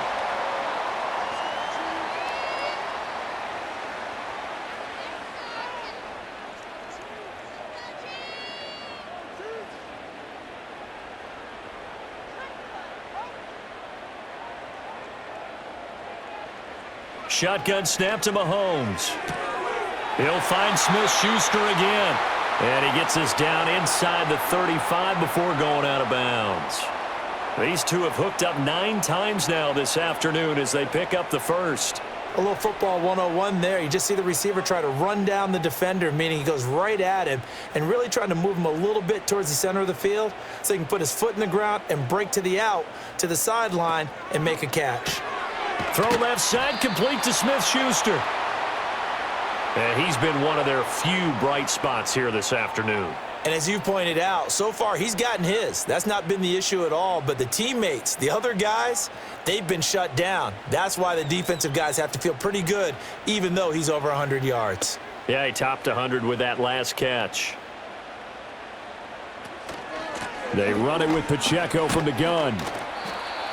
Shotgun snap to Mahomes. He'll find Smith-Schuster again. And he gets us down inside the 35 before going out of bounds. These two have hooked up 9 times now this afternoon as they pick up the first. A little football 101 there. You just see the receiver try to run down the defender, meaning he goes right at him and really trying to move him a little bit towards the center of the field so he can put his foot in the ground and break to the out, to the sideline, and make a catch. Throw left side, complete to Smith-Schuster. And he's been one of their few bright spots here this afternoon. And as you pointed out, so far he's gotten his. That's not been the issue at all. But the teammates, the other guys, they've been shut down. That's why the defensive guys have to feel pretty good, even though he's over 100 yards. Yeah, he topped 100 with that last catch. They run it with Pacheco from the gun.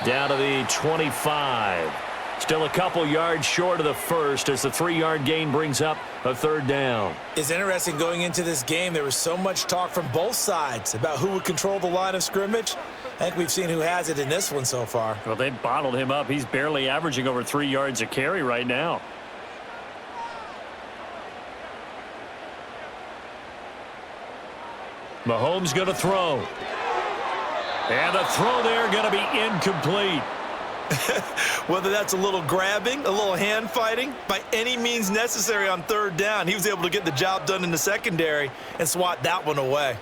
Down to the 25. Still a couple yards short of the first as the 3-yard gain brings up a third down. It's interesting going into this game. There was so much talk from both sides about who would control the line of scrimmage. I think we've seen who has it in this one so far. Well, they bottled him up. He's barely averaging over 3 yards a carry right now. Mahomes going to throw. And the throw there going to be incomplete. Whether that's a little grabbing, a little hand fighting, by any means necessary on third down, he was able to get the job done in the secondary and swat that one away.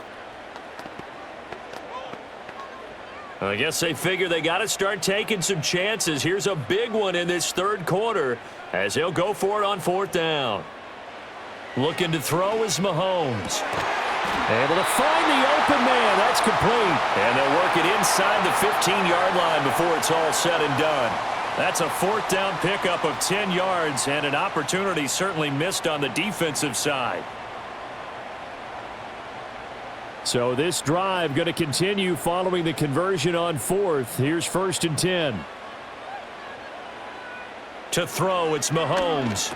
I guess they figure they got to start taking some chances. Here's a big one in this third quarter as he'll go for it on 4th down. Looking to throw is Mahomes. Able to find the open man. That's complete. And they'll work it inside the 15-yard line before it's all said and done. That's a 4th down pickup of 10 yards and an opportunity certainly missed on the defensive side. So this drive going to continue following the conversion on 4th. Here's 1st and 10. To throw, it's Mahomes.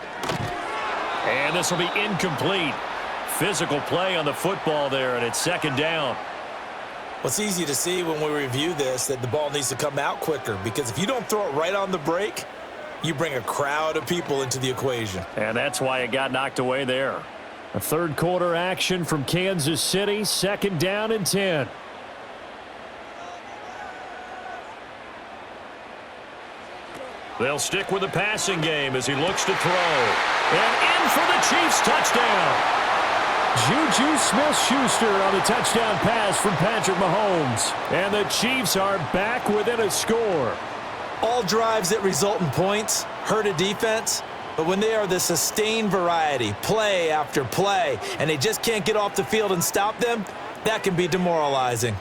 And this will be incomplete. Physical play on the football there, and it's 2nd down. Well, it's easy to see when we review this that the ball needs to come out quicker, because if you don't throw it right on the break, you bring a crowd of people into the equation. And that's why it got knocked away there. A third quarter action from Kansas City, 2nd down and 10. They'll stick with the passing game as he looks to throw. And in for the Chiefs touchdown. Juju Smith-Schuster on the touchdown pass from Patrick Mahomes. And the Chiefs are back within a score. All drives that result in points hurt a defense, but when they are the sustained variety, play after play, and they just can't get off the field and stop them, that can be demoralizing.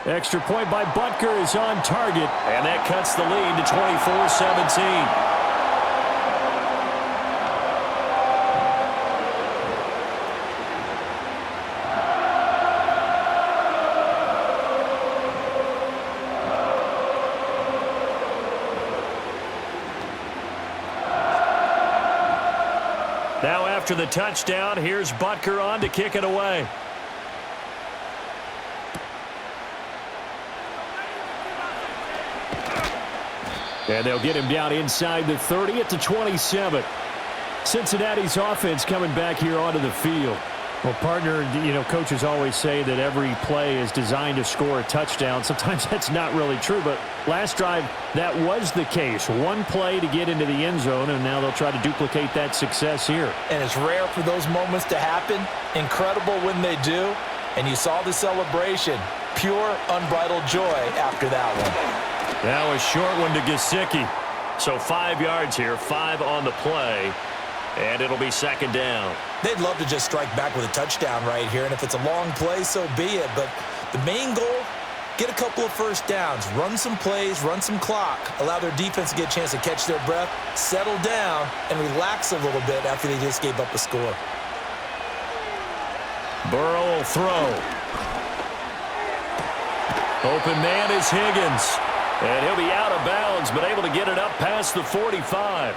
Extra point by Butker is on target. And that cuts the lead to 24-17. Now after the touchdown, here's Butker on to kick it away. And they'll get him down inside the 30 at the 27. Cincinnati's offense coming back here onto the field. Well, partner, coaches always say that every play is designed to score a touchdown. Sometimes that's not really true, but last drive, that was the case. One play to get into the end zone, and now they'll try to duplicate that success here. And it's rare for those moments to happen. Incredible when they do. And you saw the celebration. Pure, unbridled joy after that one. Now a short one to Gesicki. So 5 yards here, 5 on the play, and it'll be 2nd down. They'd love to just strike back with a touchdown right here, and if it's a long play, so be it. But the main goal, get a couple of first downs, run some plays, run some clock, allow their defense to get a chance to catch their breath, settle down, and relax a little bit after they just gave up a score. Burrow will throw. Open man is Higgins. And he'll be out of bounds, but able to get it up past the 45.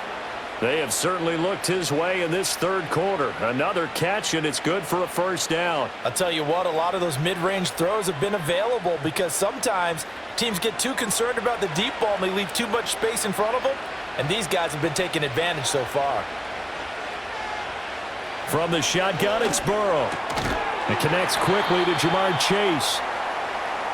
They have certainly looked his way in this third quarter. Another catch, and it's good for a first down. I'll tell you what, a lot of those mid-range throws have been available because sometimes teams get too concerned about the deep ball and they leave too much space in front of them, and these guys have been taking advantage so far. From the shotgun, it's Burrow. It connects quickly to Jamar Chase.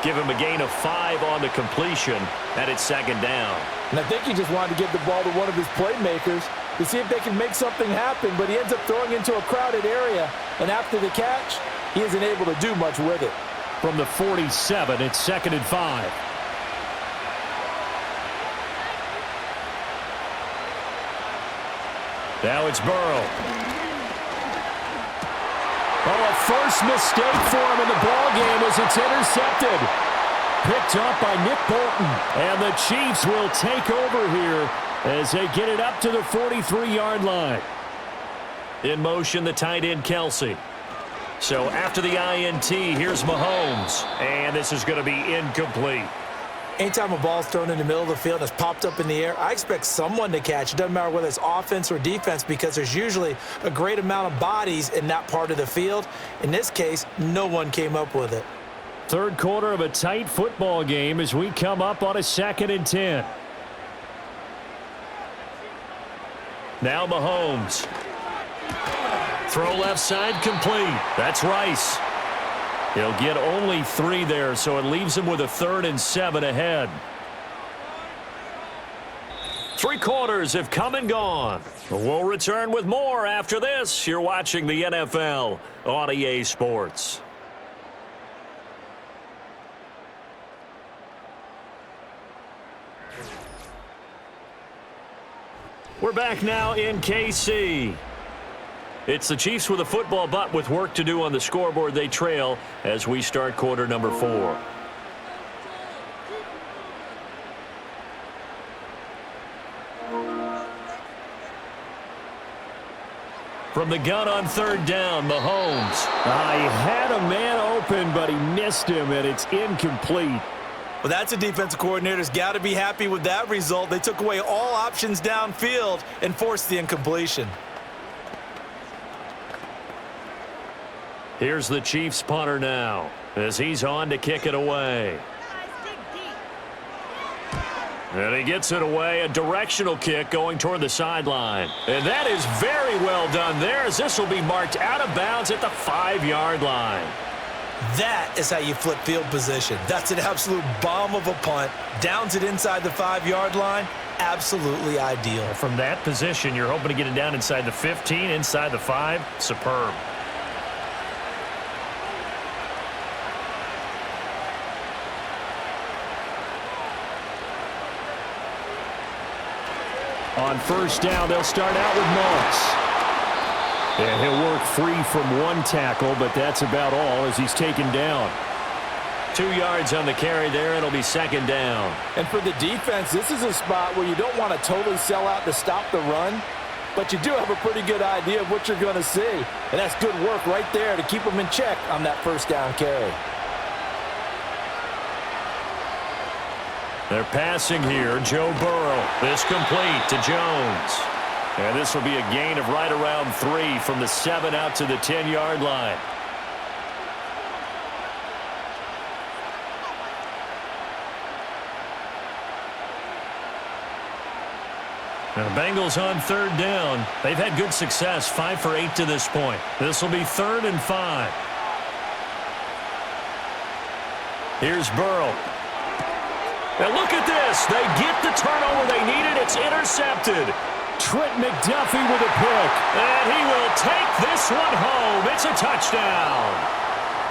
Give him a gain of 5 on the completion, and it's 2nd down. And I think he just wanted to get the ball to one of his playmakers to see if they can make something happen, but he ends up throwing into a crowded area, and after the catch, he isn't able to do much with it. From the 47, it's 2nd and 5. Now it's Burrow. Oh, a first mistake for him in the ballgame as it's intercepted. Picked up by Nick Bolton. And the Chiefs will take over here as they get it up to the 43-yard line. In motion, the tight end, Kelsey. So after the INT, here's Mahomes. And this is going to be incomplete. Anytime a ball's thrown in the middle of the field and it's popped up in the air, I expect someone to catch. It doesn't matter whether it's offense or defense because there's usually a great amount of bodies in that part of the field. In this case, no one came up with it. Third quarter of a tight football game as we come up on a 2nd and 10. Now Mahomes. Throw left side complete. That's Rice. He'll get only 3 there, so it leaves him with a 3rd and 7 ahead. 3 quarters have come and gone. We'll return with more after this. You're watching the NFL on EA Sports. We're back now in KC. It's the Chiefs with a football, but with work to do on the scoreboard. They trail as we start quarter number 4. From the gun on 3rd down, Mahomes. He had a man open, but he missed him, and it's incomplete. Well, that's a defensive coordinator's got to be happy with that result. They took away all options downfield and forced the incompletion. Here's the Chiefs punter now as he's on to kick it away. And he gets it away, a directional kick going toward the sideline. And that is very well done there, as this will be marked out of bounds at the 5-yard line. That is how you flip field position. That's an absolute bomb of a punt. Downs it inside the 5-yard line. Absolutely ideal. From that position, you're hoping to get it down inside the 15, inside the 5. Superb. On first down, they'll start out with Moss. And he'll work free from one tackle, but that's about all as he's taken down. 2 yards on the carry there. It'll be second down. And for the defense, this is a spot where you don't want to totally sell out to stop the run, but you do have a pretty good idea of what you're going to see. And that's good work right there to keep them in check on that first down carry. They're passing here. Joe Burrow. This complete to Jones. And this will be a gain of right around 3 from the 7 out to the 10-yard line. Now the Bengals on third down. They've had good success, 5 for 8 to this point. This will be 3rd and 5. Here's Burrow. Now look at this. They get the turnover they needed. It's intercepted. Trent McDuffie with a pick. And he will take this one home. It's a touchdown.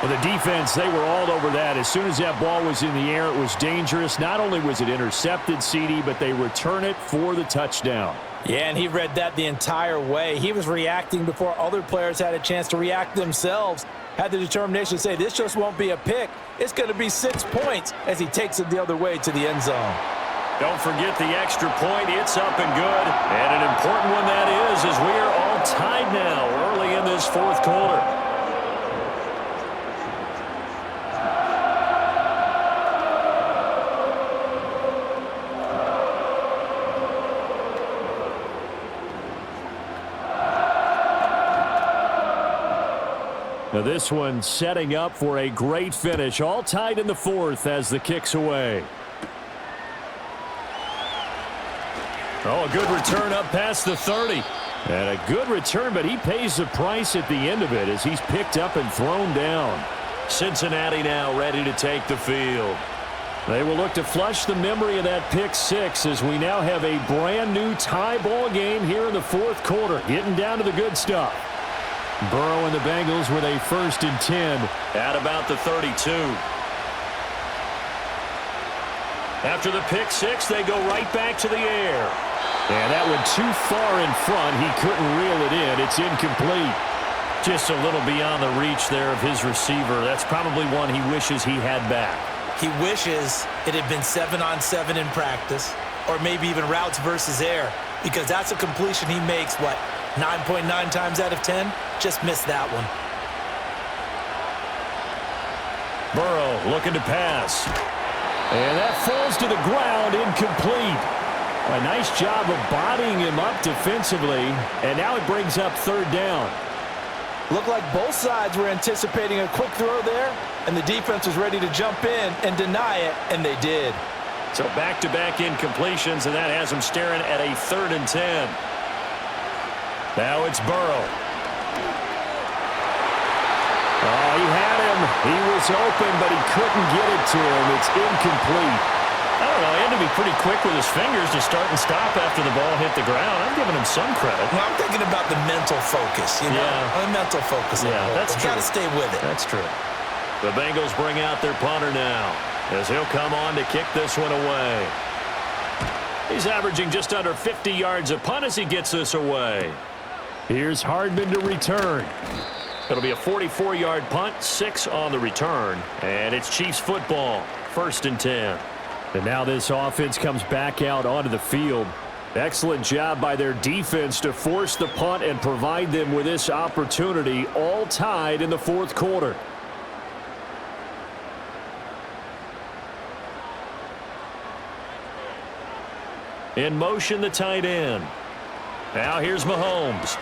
Well, the defense, they were all over that. As soon as that ball was in the air, it was dangerous. Not only was it intercepted, CD, but they return it for the touchdown. Yeah, and he read that the entire way. He was reacting before other players had a chance to react themselves. Had the determination to say, this just won't be a pick. It's going to be 6 points as he takes it the other way to the end zone. Don't forget the extra point. It's up and good. And an important one that is, as we are all tied now early in this 4th quarter. Now this one setting up for a great finish. All tied in the 4th as the kick's away. Oh, a good return up past the 30. And a good return, but he pays the price at the end of it as he's picked up and thrown down. Cincinnati now ready to take the field. They will look to flush the memory of that pick 6 as we now have a brand new tie ball game here in the 4th quarter. Getting down to the good stuff. Burrow and the Bengals with a 1st and 10. At about the 32. After the pick 6, they go right back to the air. And that one too far in front. He couldn't reel it in. It's incomplete. Just a little beyond the reach there of his receiver. That's probably one he wishes he had back. He wishes it had been 7-on-7 in practice, or maybe even routes versus air, because that's a completion he makes, 9.9 times out of 10? Just missed that one. Burrow looking to pass. And that falls to the ground, incomplete. A nice job of bodying him up defensively, and now it brings up 3rd down. Looked like both sides were anticipating a quick throw there, and the defense was ready to jump in and deny it, and they did. So back-to-back incompletions, and that has them staring at a 3rd and 10. Now it's Burrow. Oh, he had him. He was open, but he couldn't get it to him. It's incomplete. I don't know. He had to be pretty quick with his fingers to start and stop after the ball hit the ground. I'm giving him some credit. Well, I'm thinking about the mental focus, you know? Yeah. The mental focus. Yeah, that's true. Got to stay with it. That's true. The Bengals bring out their punter now as he'll come on to kick this one away. He's averaging just under 50 yards a punt as he gets this away. Here's Hardman to return. It'll be a 44-yard punt, 6 on the return, and it's Chiefs football, 1st and 10. And now this offense comes back out onto the field. Excellent job by their defense to force the punt and provide them with this opportunity, all tied in the 4th quarter. In motion, the tight end. Now here's Mahomes.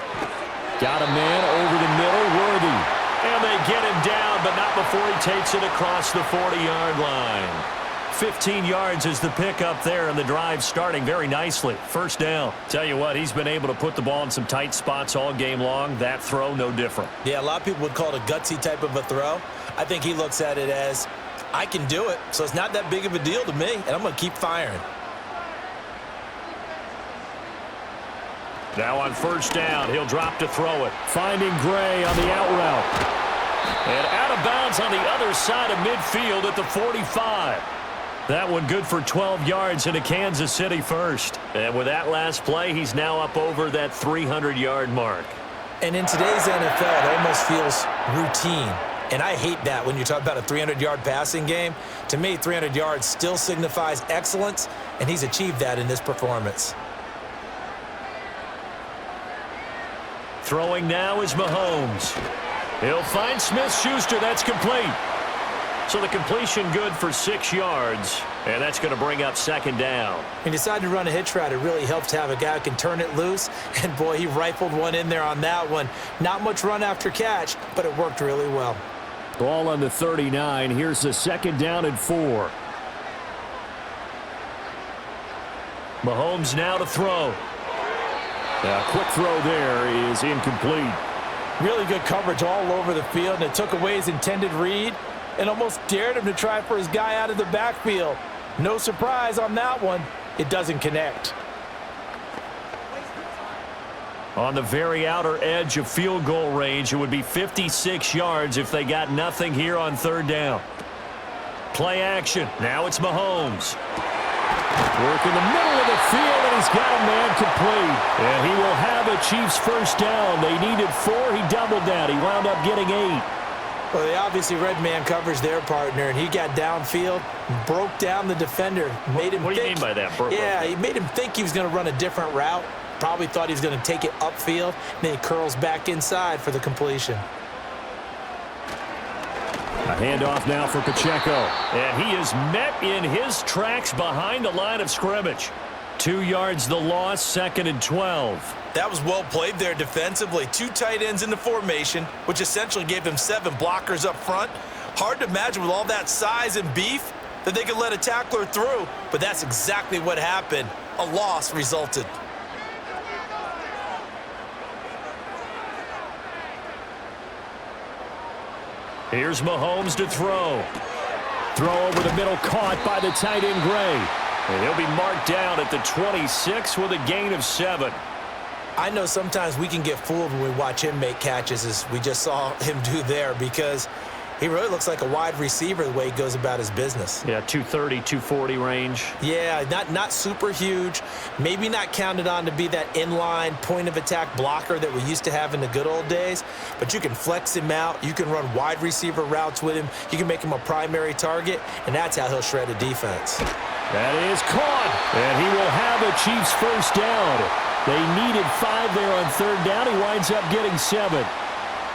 Got a man over the middle, Worthy. And they get him down, but not before he takes it across the 40-yard line. 15 yards is the pickup there, and the drive starting very nicely. First down. Tell you what, he's been able to put the ball in some tight spots all game long. That throw, no different. Yeah, a lot of people would call it a gutsy type of a throw. I think he looks at it as, I can do it, so it's not that big of a deal to me, and I'm going to keep firing. Now on first down, he'll drop to throw it. Finding Gray on the out route. And out of bounds on the other side of midfield at the 45. That one good for 12 yards into Kansas City first. And with that last play, he's now up over that 300-yard mark. And in today's NFL, it almost feels routine. And I hate that when you talk about a 300-yard passing game. To me, 300 yards still signifies excellence, and he's achieved that in this performance. Throwing now is Mahomes. He'll find Smith-Schuster. That's complete. So the completion good for 6 yards, and that's going to bring up second down. He decided to run a hitch route. It really helps to have a guy who can turn it loose, and boy, he rifled one in there on that one. Not much run after catch, but it worked really well. Ball on the 39. Here's the second down and 4. Mahomes now to throw. A quick throw there is incomplete. Really good coverage all over the field, and it took away his intended read and almost dared him to try for his guy out of the backfield. No surprise on that one. It doesn't connect. On the very outer edge of field goal range, it would be 56 yards if they got nothing here on third down. Play action. Now it's Mahomes. Work in the middle of the field, and he's got a man complete. And he will have a Chiefs first down. They needed 4. He doubled that. He wound up getting 8. Well, they obviously read man coverage their partner, and he got downfield, broke down the defender, made him What do you mean by that? Yeah, he made him think he was going to run a different route. Probably thought he was going to take it upfield, and then he curls back inside for the completion. A handoff now for Pacheco. And he is met in his tracks behind the line of scrimmage. 2 yards the loss, second and 12. That was well played there defensively. 2 tight ends in the formation, which essentially gave them 7 blockers up front. Hard to imagine with all that size and beef that they could let a tackler through, but that's exactly what happened. A loss resulted. Here's Mahomes to throw. Throw over the middle, caught by the tight end Gray. And he'll be marked down at the 26 with a gain of 7. I know sometimes we can get fooled when we watch him make catches, as we just saw him do there, because he really looks like a wide receiver the way he goes about his business. Yeah, 230, 240 range. Yeah, not super huge. Maybe not counted on to be that inline point-of-attack blocker that we used to have in the good old days, but you can flex him out. You can run wide receiver routes with him. You can make him a primary target, and that's how he'll shred a defense. That is caught, and he will have a Chiefs first down. They needed 5 there on third down. He winds up getting 7.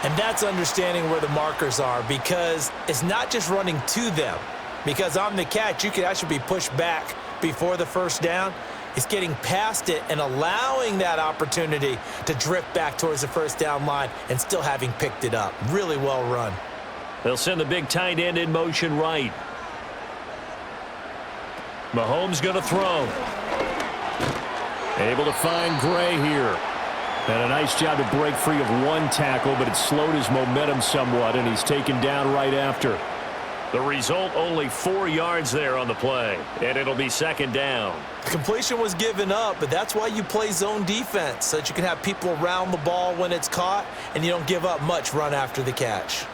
And that's understanding where the markers are, because it's not just running to them. Because on the catch, you could actually be pushed back before the first down. It's getting past it and allowing that opportunity to drift back towards the first down line and still having picked it up. Really well run. They'll send the big tight end in motion right. Mahomes going to throw. Able to find Gray here. And a nice job to break free of 1 tackle, but it slowed his momentum somewhat, and he's taken down right after. The result, only 4 yards there on the play, and it'll be second down. The completion was given up, but that's why you play zone defense, so that you can have people around the ball when it's caught, and you don't give up much run after the catch.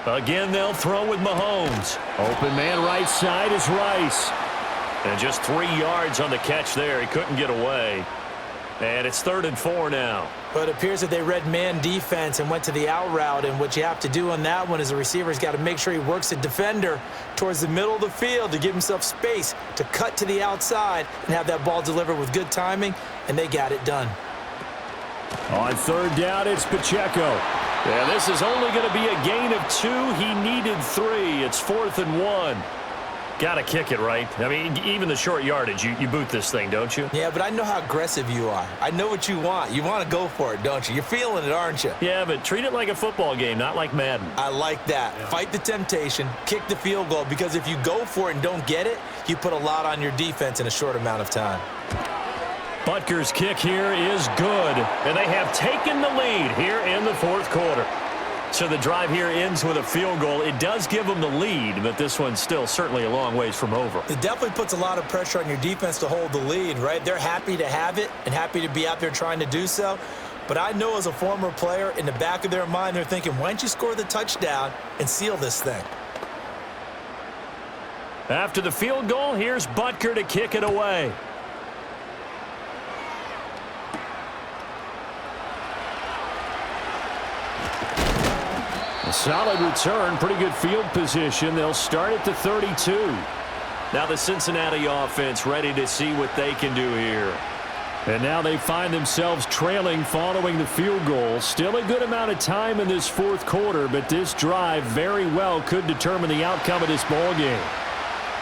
Again, they'll throw with Mahomes. Open man right side is Rice. And just 3 yards on the catch there. He couldn't get away. And it's 3rd and 4 now. But it appears that they read man defense and went to the out route, and what you have to do on that one is the receiver's got to make sure he works the defender towards the middle of the field to give himself space to cut to the outside and have that ball delivered with good timing, and they got it done. On third down, it's Pacheco. Yeah, this is only going to be a gain of 2. He needed 3. It's 4th and 1. Got to kick it, right? I mean, even the short yardage, you boot this thing, don't you? Yeah, but I know how aggressive you are. I know what you want. You want to go for it, don't you? You're feeling it, aren't you? Yeah, but treat it like a football game, not like Madden. I like that. Yeah. Fight the temptation, kick the field goal, because if you go for it and don't get it, you put a lot on your defense in a short amount of time. Butker's kick here is good, and they have taken the lead here in the fourth quarter. So the drive here ends with a field goal. It does give them the lead, but this one's still certainly a long ways from over. It definitely puts a lot of pressure on your defense to hold the lead, right? They're happy to have it and happy to be out there trying to do so. But I know as a former player, in the back of their mind, they're thinking, why don't you score the touchdown and seal this thing? After the field goal, here's Butker to kick it away. A solid return, pretty good field position. They'll start at the 32. Now the Cincinnati offense ready to see what they can do here. And now they find themselves trailing following the field goal. Still a good amount of time in this fourth quarter, but this drive very well could determine the outcome of this ball game.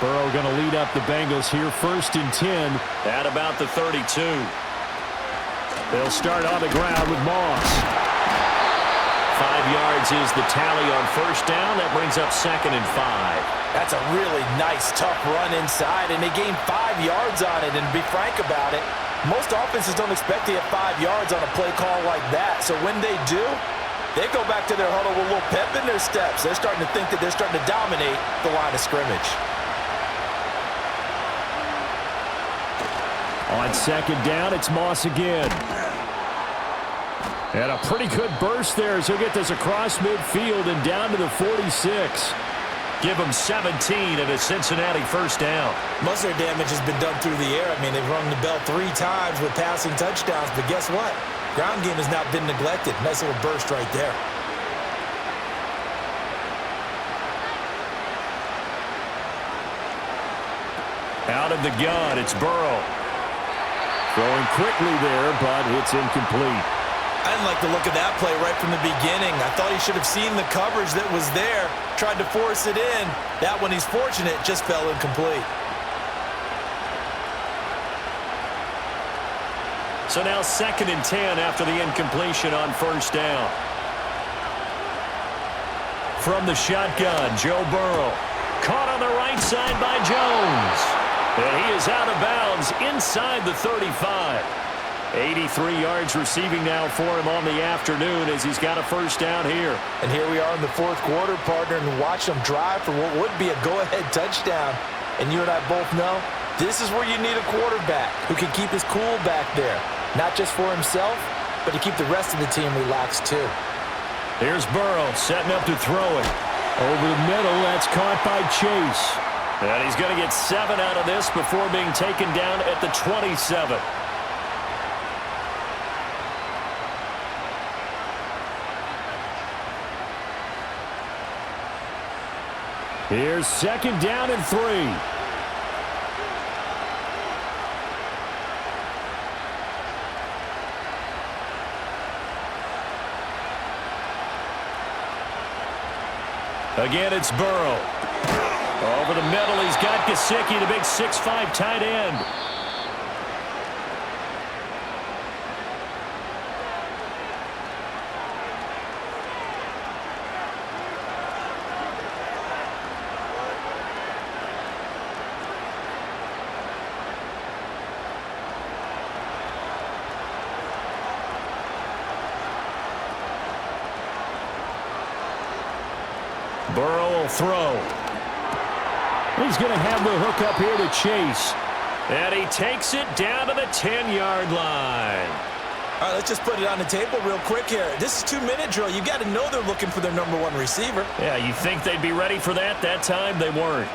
Burrow going to lead up the Bengals here, 1st and 10 at about the 32. They'll start on the ground with Moss. 5 yards is the tally on first down. That brings up 2nd and 5. That's a really nice, tough run inside, and they gained 5 yards on it. And to be frank about it, most offenses don't expect to get 5 yards on a play call like that. So when they do, they go back to their huddle with a little pep in their steps. They're starting to think that they're starting to dominate the line of scrimmage. On 2nd down, it's Moss again. And a pretty good burst there as he'll get this across midfield and down to the 46. Give them 17 and a Cincinnati first down. Most of their damage has been done through the air. I mean, they've rung the bell 3 times with passing touchdowns, but guess what? Ground game has not been neglected. Nice little burst right there. Out of the gun, it's Burrow. Throwing quickly there, but it's incomplete. I didn't like the look of that play right from the beginning. I thought he should have seen the coverage that was there, tried to force it in. That one, he's fortunate, just fell incomplete. So now 2nd and 10 after the incompletion on first down. From the shotgun, Joe Burrow. Caught on the right side by Jones. And he is out of bounds inside the 35. 83 yards receiving now for him on the afternoon as he's got a first down here. And here we are in the fourth quarter, partner, and watch them drive for what would be a go-ahead touchdown. And you and I both know this is where you need a quarterback who can keep his cool back there. Not just for himself, but to keep the rest of the team relaxed too. Here's Burrow setting up to throw it. Over the middle, that's caught by Chase. And he's going to get 7 out of this before being taken down at the 27. Here's 2nd down and 3. Again, it's Burrow. Over the middle, he's got Gesicki, the big 6'5" tight end. Burrow will throw. He's going to have the hook up here to Chase. And he takes it down to the 10-yard line. All right, let's just put it on the table real quick here. This is 2-minute drill. You got to know they're looking for their number 1 receiver. Yeah, you think they'd be ready for that? That time, they weren't.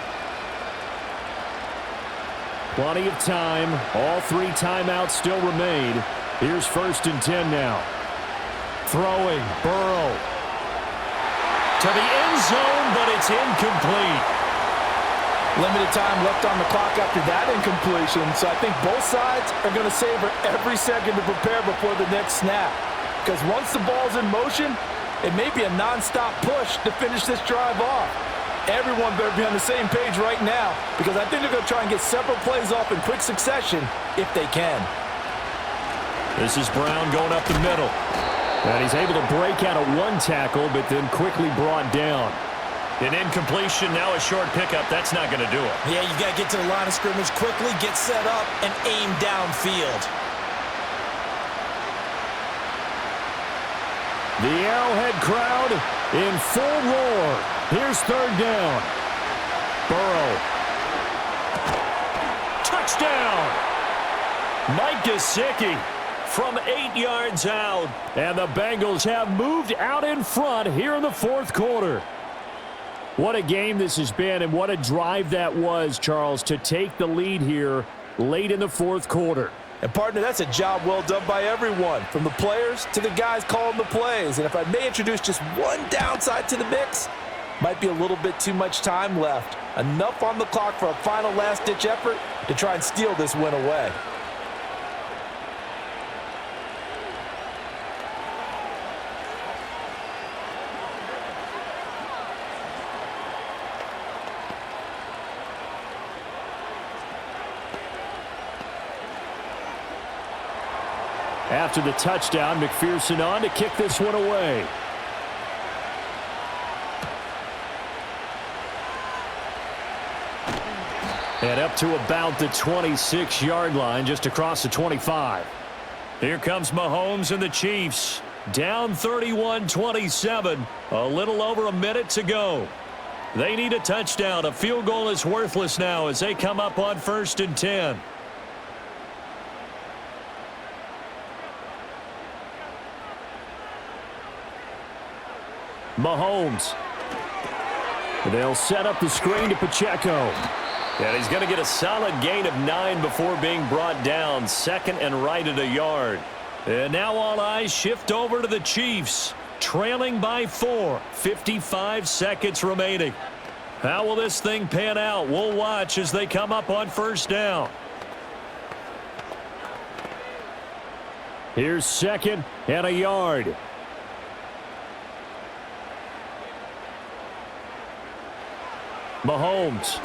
Plenty of time. All 3 timeouts still remain. Here's 1st and 10 now. Throwing, Burrow. To the end zone, but it's incomplete. Limited time left on the clock after that incompletion, so I think both sides are going to savor every second to prepare before the next snap. Because once the ball's in motion, it may be a nonstop push to finish this drive off. Everyone better be on the same page right now because I think they're going to try and get several plays off in quick succession if they can. This is Brown going up the middle. And he's able to break out of one tackle, but then quickly brought down. An incompletion, now a short pickup. That's not going to do it. Yeah, you got to get to the line of scrimmage quickly, get set up, and aim downfield. The Arrowhead crowd in full roar. Here's third down. Burrow. Touchdown! Mike Gesicki from 8 yards out. And the Bengals have moved out in front here in the fourth quarter. What a game this has been, and what a drive that was, Charles, to take the lead here late in the fourth quarter. And, partner, that's a job well done by everyone, from the players to the guys calling the plays. And if I may introduce just one downside to the mix, might be a little bit too much time left. Enough on the clock for a final last-ditch effort to try and steal this win away. After the touchdown, McPherson on to kick this one away. And up to about the 26-yard line, just across the 25. Here comes Mahomes and the Chiefs. Down 31-27. A little over a minute to go. They need a touchdown. A field goal is worthless now as they come up on 1st and 10. Mahomes. They'll set up the screen to Pacheco. And he's going to get a solid gain of 9 before being brought down. 2nd and right at a yard. And now all eyes shift over to the Chiefs. Trailing by 4. 55 seconds remaining. How will this thing pan out? We'll watch as they come up on 1st down. Here's 2nd and a yard. Mahomes.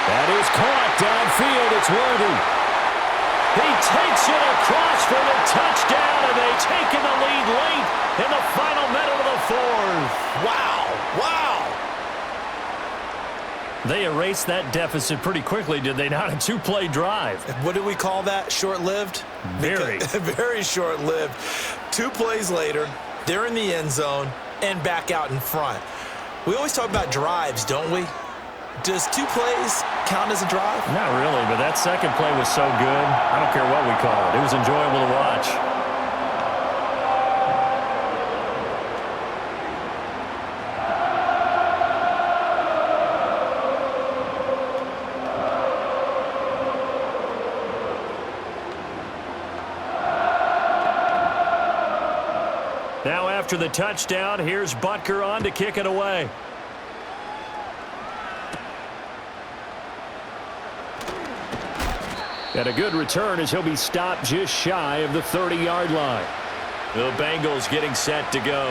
That is caught downfield. It's worthy. He takes it across for the touchdown, and they've taken the lead late in the final minute of the 4th. Wow. Wow. They erased that deficit pretty quickly, did they not? A 2-play drive. What do we call that? Short-lived? Very. Very short-lived. 2 plays later, they're in the end zone and back out in front. We always talk about drives, don't we? Does 2 plays count as a drive? Not really, but that second play was so good. I don't care what we call it. It was enjoyable to watch. Now after the touchdown, here's Butker on to kick it away. And a good return as he'll be stopped just shy of the 30-yard line. The Bengals getting set to go.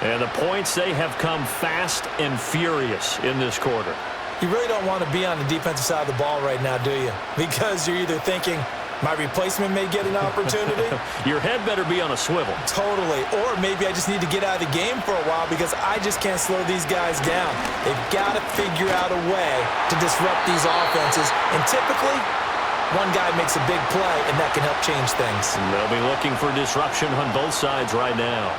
And the points, they have come fast and furious in this quarter. You really don't want to be on the defensive side of the ball right now, do you? Because you're either thinking, my replacement may get an opportunity. Your head better be on a swivel. Totally. Or maybe I just need to get out of the game for a while because I just can't slow these guys down. They've got to figure out a way to disrupt these offenses. And typically, one guy makes a big play, and that can help change things. They'll be looking for disruption on both sides right now.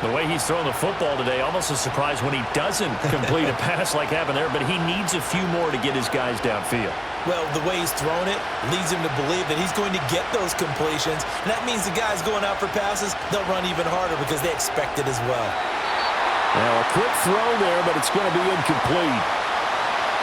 The way he's throwing the football today, almost a surprise when he doesn't complete a pass like happened there, but he needs a few more to get his guys downfield. Well, the way he's thrown it leads him to believe that he's going to get those completions, and that means the guys going out for passes, they'll run even harder because they expect it as well. Now a quick throw there, but it's going to be incomplete.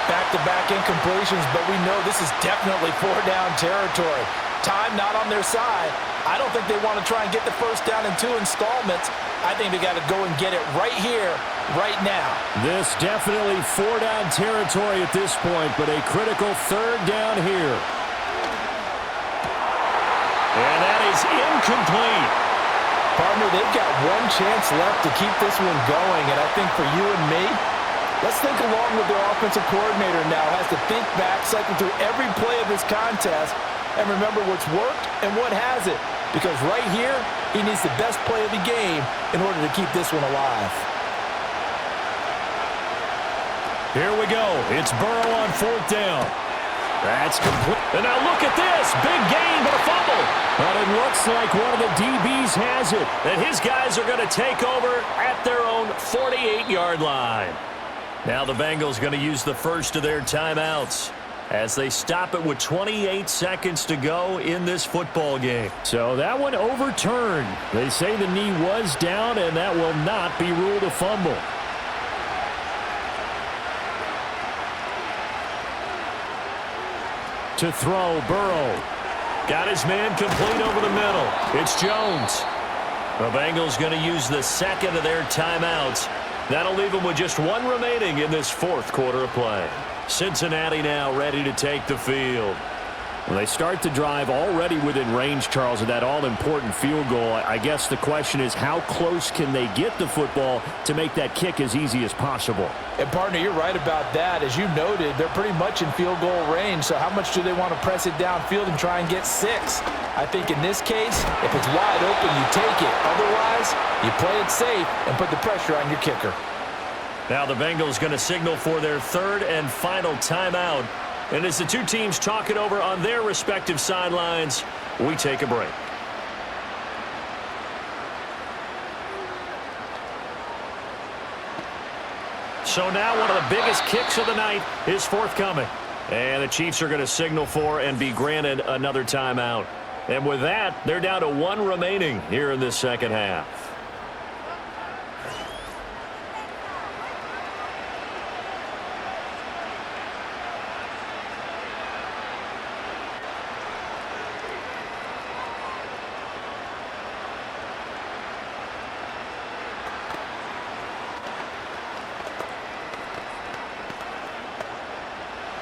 Back-to-back incompletions, but we know this is definitely 4-down territory. Time not on their side. I don't think they want to try and get the first down in 2 installments. I think they got to go and get it right here, right now. This definitely 4-down territory at this point, but a critical 3rd down here. And that is incomplete. Partner, they've got one chance left to keep this one going, and I think for you and me, let's think along with their offensive coordinator now. Has to think back, cycle through every play of this contest, and remember what's worked and what hasn't. Because right here, he needs the best play of the game in order to keep this one alive. Here we go. It's Burrow on 4th down. That's complete. And now look at this. Big gain, but a fumble. But it looks like one of the DBs has it. And his guys are going to take over at their own 48-yard line. Now the Bengals going to use the first of their timeouts as they stop it with 28 seconds to go in this football game. So that one overturned. They say the knee was down, and that will not be ruled a fumble. To throw, Burrow. Got his man complete over the middle. It's Jones. The Bengals going to use the second of their timeouts. That'll leave them with just one remaining in this 4th quarter of play. Cincinnati now ready to take the field. Well, they start the drive already within range, Charles, of that all-important field goal. I guess the question is, how close can they get the football to make that kick as easy as possible? And, partner, you're right about that. As you noted, they're pretty much in field goal range, so how much do they want to press it downfield and try and get 6? I think in this case, if it's wide open, you take it. Otherwise, you play it safe and put the pressure on your kicker. Now the Bengals going to signal for their 3rd and final timeout. And as the two teams talk it over on their respective sidelines, we take a break. So now one of the biggest kicks of the night is forthcoming. And the Chiefs are going to signal for and be granted another timeout. And with that, they're down to one remaining here in this second half.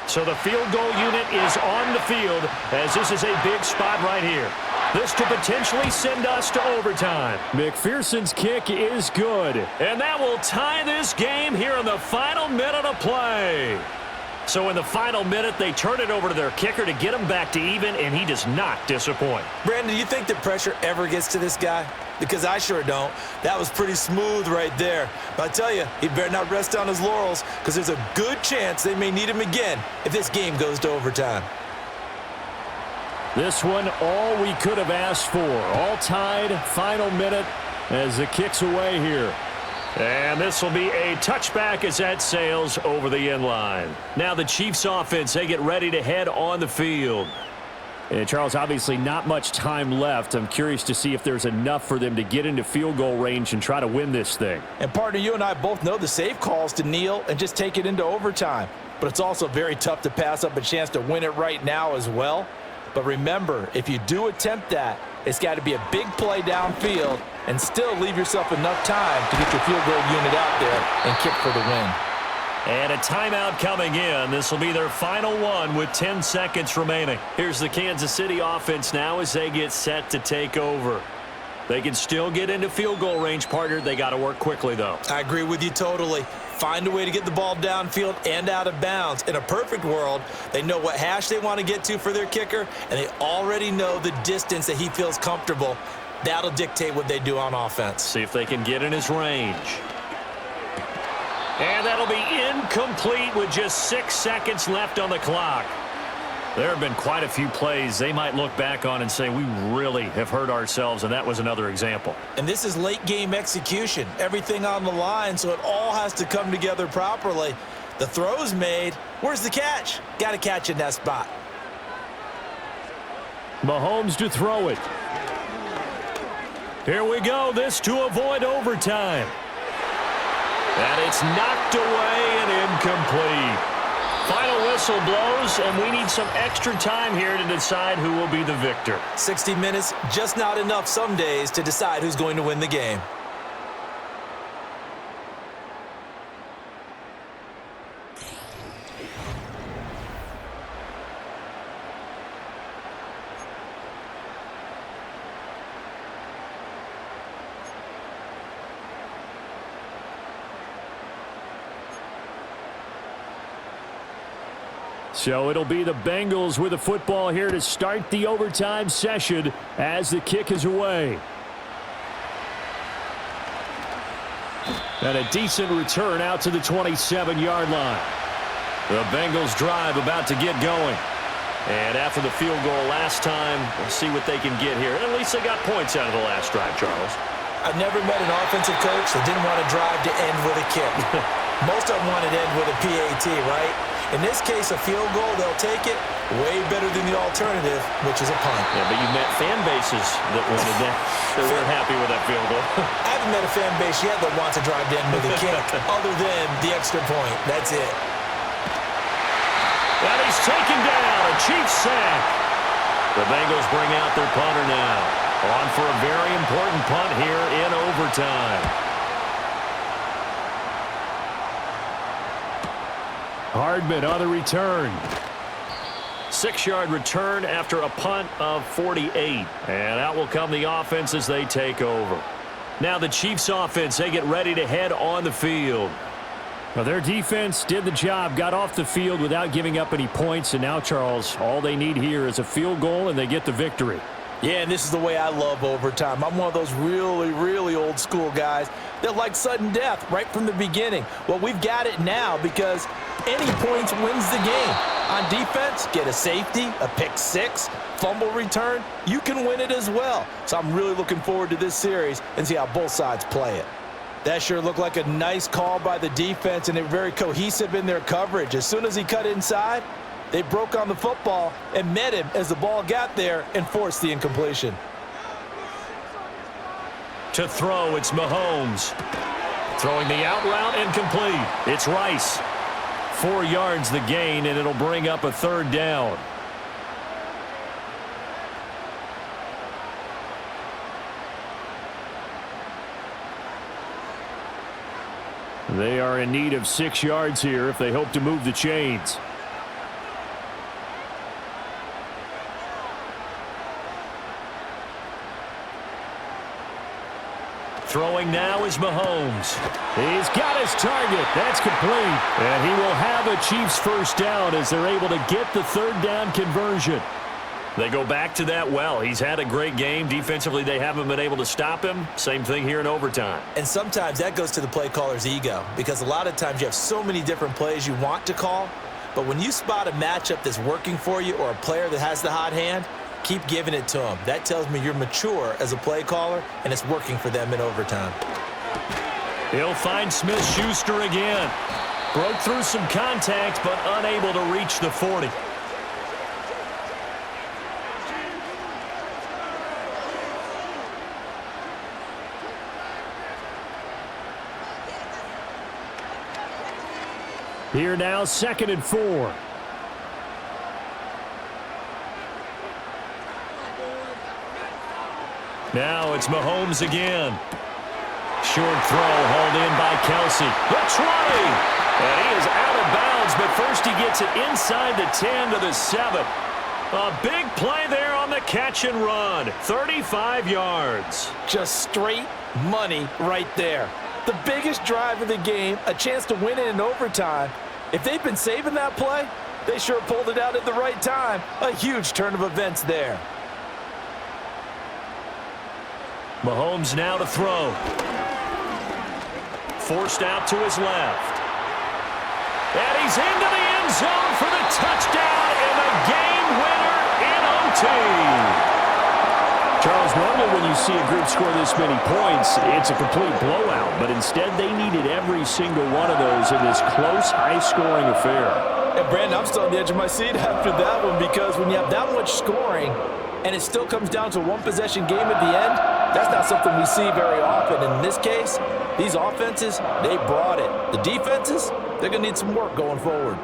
So the field goal unit is on the field as this is a big spot right here. This to potentially send us to overtime. McPherson's kick is good. And that will tie this game here in the final minute of play. So in the final minute, they turn it over to their kicker to get him back to even, and he does not disappoint. Brandon, do you think the pressure ever gets to this guy? Because I sure don't. That was pretty smooth right there. But I tell you, he better not rest on his laurels because there's a good chance they may need him again if this game goes to overtime. This one, all we could have asked for. All tied, final minute as the kick's away here. And this will be a touchback as that sails over the end line. Now the Chiefs offense, they get ready to head on the field. And Charles, obviously not much time left. I'm curious to see if there's enough for them to get into field goal range and try to win this thing. And partner, you and I both know the safe calls to kneel and just take it into overtime. But it's also very tough to pass up a chance to win it right now as well. But remember, if you do attempt that, it's got to be a big play downfield and still leave yourself enough time to get your field goal unit out there and kick for the win. And a timeout coming in. This will be their final one with 10 seconds remaining. Here's the Kansas City offense now as they get set to take over. They can still get into field goal range, partner. They got to work quickly, though. I agree with you totally. Find a way to get the ball downfield and out of bounds. In a perfect world, they know what hash they want to get to for their kicker, and they already know the distance that he feels comfortable. That'll dictate what they do on offense. See if they can get in his range. And that'll be incomplete with just 6 seconds left on the clock. There have been quite a few plays they might look back on and say, we really have hurt ourselves, and that was another example. And this is late-game execution. Everything on the line, so it all has to come together properly. The throw's made. Where's the catch? Got to catch in that spot. Mahomes to throw it. Here we go. This to avoid overtime. And it's knocked away and incomplete. Final whistle blows, and we need some extra time here to decide who will be the victor. 60 minutes, just not enough some days to decide who's going to win the game. So it'll be the Bengals with the football here to start the overtime session as the kick is away. And a decent return out to the 27-yard line. The Bengals drive about to get going. And after the field goal last time, we'll see what they can get here. At least they got points out of the last drive, Charles. I've never met an offensive coach that didn't want to drive to end with a kick. Most of them want to end with a PAT, right? In this case, a field goal, they'll take it way better than the alternative, which is a punt. Yeah, but you've met fan bases that wanted that. They weren't happy with that field goal. I haven't met a fan base yet that wants to drive to end with a kick other than the extra point. That's it. And he's taken down. A Chiefs sack. The Bengals bring out their punter now. On for a very important punt here in overtime. Hardman on the return. 6-yard return after a punt of 48. And out will come the offense as they take over. Now the Chiefs offense, they get ready to head on the field. Well, their defense did the job, got off the field without giving up any points. And now, Charles, all they need here is a field goal and they get the victory. Yeah, and this is the way I love overtime. I'm one of those really, really old school guys that like sudden death right from the beginning. Well, we've got it now because any points wins the game. On defense, get a safety, a pick six, fumble return, you can win it as well. So I'm really looking forward to this series and see how both sides play it. That sure looked like a nice call by the defense, and they're very cohesive in their coverage. As soon as he cut inside, they broke on the football and met him as the ball got there and forced the incompletion. To throw, it's Mahomes. Throwing the out route incomplete. It's Rice. 4 yards the gain, and it'll bring up a third down. They are in need of 6 yards here if they hope to move the chains. Throwing now is Mahomes. He's got his target. That's complete. And he will have a Chiefs first down as they're able to get the third down conversion. They go back to that well. He's had a great game. Defensively, they haven't been able to stop him. Same thing here in overtime. And sometimes that goes to the play caller's ego because a lot of times you have so many different plays you want to call, but when you spot a matchup that's working for you or a player that has the hot hand, keep giving it to them. That tells me you're mature as a play caller, and it's working for them in overtime. He'll find Smith-Schuster again. Broke through some contact, but unable to reach the 40. Here now, 2nd and 4. Now it's Mahomes again. Short throw hauled in by Kelsey. The 20. And he is out of bounds, but first he gets it inside the 10 to the 7. A big play there on the catch and run. 35 yards. Just straight money right there. The biggest drive of the game, a chance to win it in overtime. If they've been saving that play, they sure pulled it out at the right time. A huge turn of events there. Mahomes now to throw. Forced out to his left. And he's into the end zone for the touchdown and the game winner in OT. Charles, normally when you see a group score this many points, it's a complete blowout. But instead, they needed every single one of those in this close, high-scoring affair. And, Brandon, I'm still on the edge of my seat after that one because when you have that much scoring and it still comes down to a one-possession game at the end, that's not something we see very often. In this case, these offenses, they brought it. The defenses, they're going to need some work going forward.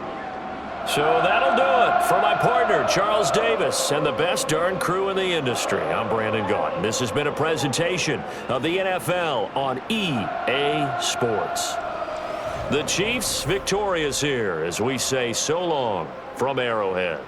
So that'll do it for my partner, Charles Davis, and the best darn crew in the industry. I'm Brandon Gaudin. This has been a presentation of the NFL on EA Sports. The Chiefs victorious here as we say so long from Arrowhead.